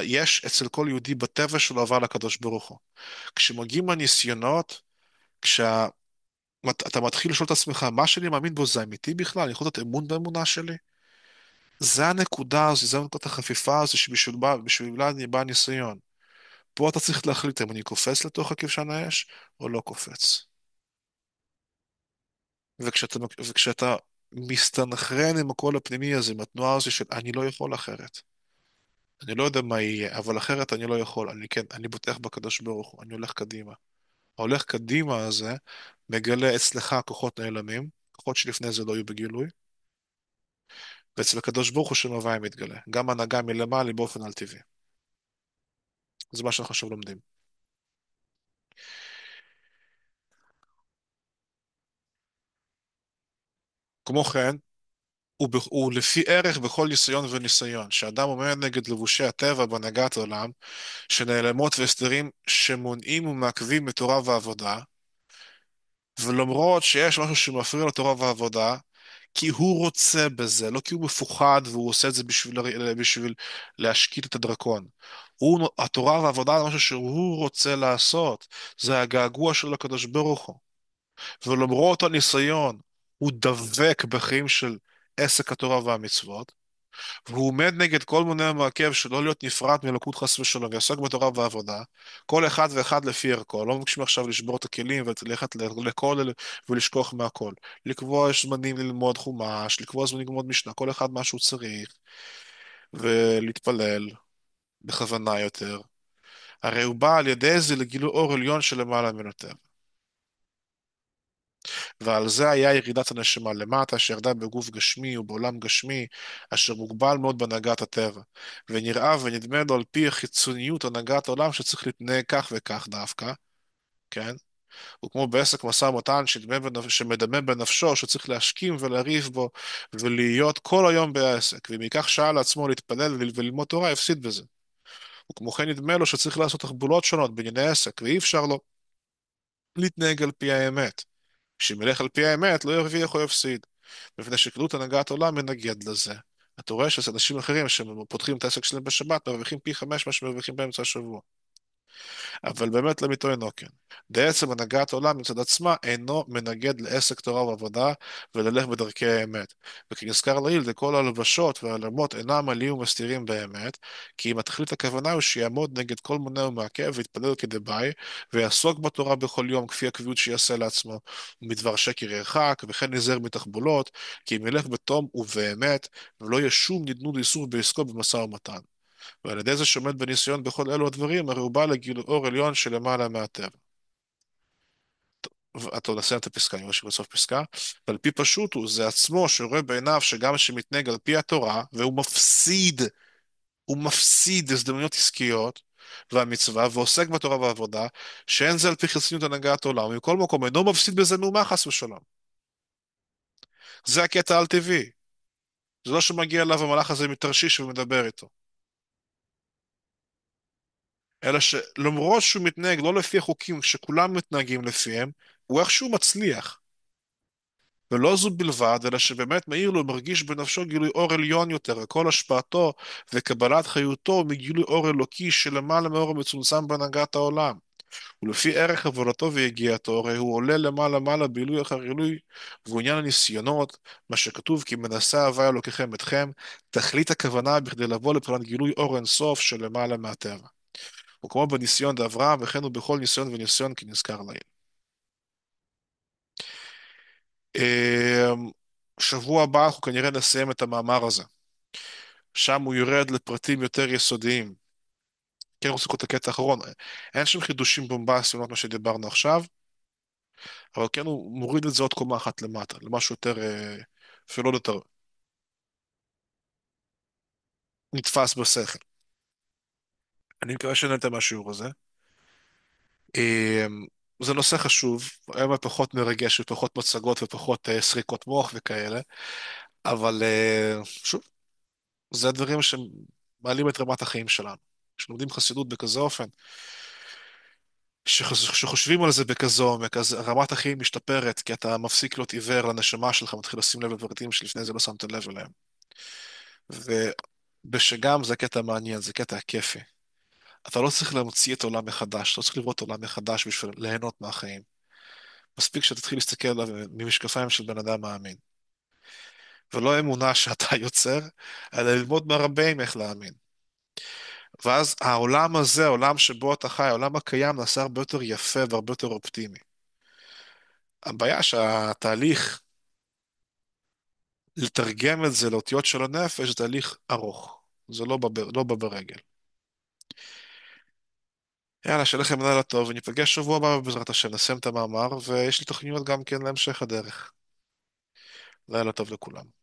יש אצל כל יהודי בטבע שלו עבר לקדוש ברוך הוא. כשמגיעים הניסיונות, כשאתה מתחיל לשאול את עצמך, מה שאני מאמין בו זה אמיתי בכלל? אני יכול לתת אמון באמונה שלי? זה הנקודה הזו, זה נקודת החפיפה הזו שבשבילה אני בא ניסיון. פה אתה צריך להחליט אם אני קופץ לתוך הכבשן האש או לא קופץ. וכשאתה מסתנכרן עם הקול הפנימי הזה, עם התנועה הזו של אני לא יכול אחרת. אני לא יודע מה יהיה, אבל אחרת אני לא יכול. אני בוטח בקדוש ברוך הוא, אני הולך קדימה. ההולך קדימה הזה מגלה אצלך כוחות נעלמים, כוחות שלפני זה לא היו בגילוי, ואצל הקדוש ברוך הוא שם הוויה מתגלה. גם הנהגה מלמעלה היא באופן על טבעי. זה מה שאנחנו עכשיו לומדים. כמו כן, הוא לפי ערך בכל ניסיון וניסיון, שאדם עומד נגד לבושי הטבע בהנהגת העולם, שנעלמות והסתרים שמונעים ומעכבים מתורה ועבודה, ולמרות שיש משהו שמפריע לתורה ועבודה, כי הוא רוצה בזה, לא כי הוא מפוחד והוא עושה את זה בשביל להשקיט את הדרקון. התורה והעבודה זה משהו שהוא רוצה לעשות, זה הגעגוע של הקדוש ברוך הוא. ולמרות הניסיון, הוא דבק בחיים של עסק התורה והמצוות, והוא עומד נגד כל מוני המעכב שלא להיות נפרד מאלוקות חס ושלום, ויעסוק בתורה ועבודה, כל אחד ואחד לפי ערכו. לא מבקשים עכשיו לשבור את הכלים וללכת לכולל ולשכוח מהכל. לקבוע זמנים ללמוד חומש, לקבוע זמנים ללמוד משנה, כל אחד מה שהוא צריך, ולהתפלל בכוונה יותר. הרי הוא בא על ידי זה לגילוי אור עליון שלמעלה ממנו טבע. ועל זה היה ירידת הנשמה למטה, שירדה בגוף גשמי ובעולם גשמי, אשר מוגבל מאוד בהנהגת הטבע. ונראה ונדמה לו על פי החיצוניות הנהגת העולם שצריך להתנהג כך וכך דווקא, כן? הוא כמו בעסק משא ומתן שמדמה בנפשו שצריך להשכים ולריב בו ולהיות כל היום בעסק, ואם ייקח שעה לעצמו להתפלל וללמוד תורה, יפסיד בזה. וכמו כן נדמה לו שצריך לעשות תחבולות שונות בענייני עסק, ואי אפשר לו להתנהג על פי האמת. כשאם ילך על פי האמת, לא ירוויח או יפסיד. מפני שקלות הנהגת עולם מנגד לזה. אתה רואה שאנשים אחרים שפותחים את העסק שלהם בשבת, מרוויחים פי חמש מה שמרוויחים באמצע השבוע. אבל באמת לאמיתו אינו כן. בעצם הנהגת עולם מצד עצמה אינו מנגד לעסק תורה ועבודה וללך בדרכי האמת. וכי נזכר לעיל, לכל הלבשות והעלמות אינם עליים ומסתירים באמת, כי אם התכלית הכוונה הוא שיעמוד נגד כל מונע ומעכב ויתפלל כדבעי, ויעסוק בתורה בכל יום כפי הקביעות שיעשה לעצמו, ומדבר שקר ירחק, וכן ייזהר מתחבולות, כי אם ילך בתום ובאמת, ולא יהיה שום נדנוד איסור בעסקו במשא ומתן. ועל ידי זה שעומד בניסיון בכל אלו הדברים, הרי הוא בא לגילוי אור עליון שלמעלה מהטבע. אתה נסיים את הפסקה, אני רואה שבסוף פסקה. ועל פי פשוט הוא, זה עצמו שרואה בעיניו שגם שמתנהג על פי התורה, והוא מפסיד, הוא מפסיד הזדמנויות עסקיות והמצווה, ועוסק בתורה והעבודה, שאין זה על פי חיצוניות הנהגת עולם, ומכל מקום אינו מפסיד בזה מאומה חס ושלום. זה הקטע העל-טבעי. זה לא שמגיע אליו המלאך הזה מתרשיש ומדבר איתו. אלא שלמרות שהוא מתנהג לא לפי החוקים שכולם מתנהגים לפיהם, הוא איכשהו מצליח. ולא זו בלבד, אלא שבאמת מאיר לו מרגיש בנפשו גילוי אור עליון יותר, וכל השפעתו וקבלת חיותו מגילוי אור אלוקי שלמעלה מאור המצומצם בהנהגת העולם. ולפי ערך עבודתו ויגיעתו, הרי הוא עולה למעלה מעלה בעילוי אחר עילוי, והוא עניין הניסיונות, מה שכתוב כי מנסה הוויה אלוקיכם אתכם, תכלית הכוונה בכדי לבוא לבחינת גילוי אור אינסוף שלמעלה מהטבע. וכמו בניסיון דאברהם, וכן הוא בכל ניסיון וניסיון כנזכר לעיל. שבוע הבא אנחנו כנראה נסיים את המאמר הזה. שם הוא יורד לפרטים יותר יסודיים. כן, רוצה לקרוא את הקטע האחרון. אין שם חידושים בומבסטיים, מה שדיברנו עכשיו, אבל כן הוא מוריד את זה עוד קומה אחת למטה, למשהו יותר, אפילו עוד יותר נתפס בשכל. אני מקווה שנהנתם מהשיעור הזה. זה נושא חשוב, היום פחות מרגש ופחות מצגות ופחות סריקות מוח וכאלה, אבל שוב, זה הדברים שמעלים את רמת החיים שלנו. כשלומדים חסידות בכזה אופן, שחושבים על זה בכזה עומק, אז רמת החיים משתפרת, כי אתה מפסיק להיות עיוור לנשמה שלך, מתחיל לשים לב לדברים שלפני זה לא שמת לב אליהם. ובשגם זה קטע מעניין, זה קטע כיפי. אתה לא צריך להמציא את העולם מחדש, אתה לא צריך לראות עולם מחדש בשביל ליהנות מהחיים. מספיק שתתחיל להסתכל עליו ממשקפיים של בן אדם מאמין. ולא אמונה שאתה יוצר, אלא ללמוד מהרבים איך להאמין. ואז העולם הזה, העולם שבו אתה חי, העולם הקיים נעשה הרבה יותר יפה והרבה יותר אופטימי. הבעיה שהתהליך לתרגם את זה לאותיות של הנפש זה תהליך ארוך. זה לא בא ברגל. יאללה, שיהיה לכם לילה טוב, וניפגש שבוע הבא בעזרת השם, נסיים את המאמר, ויש לי תוכניות גם כן להמשך הדרך. לילה טוב לכולם.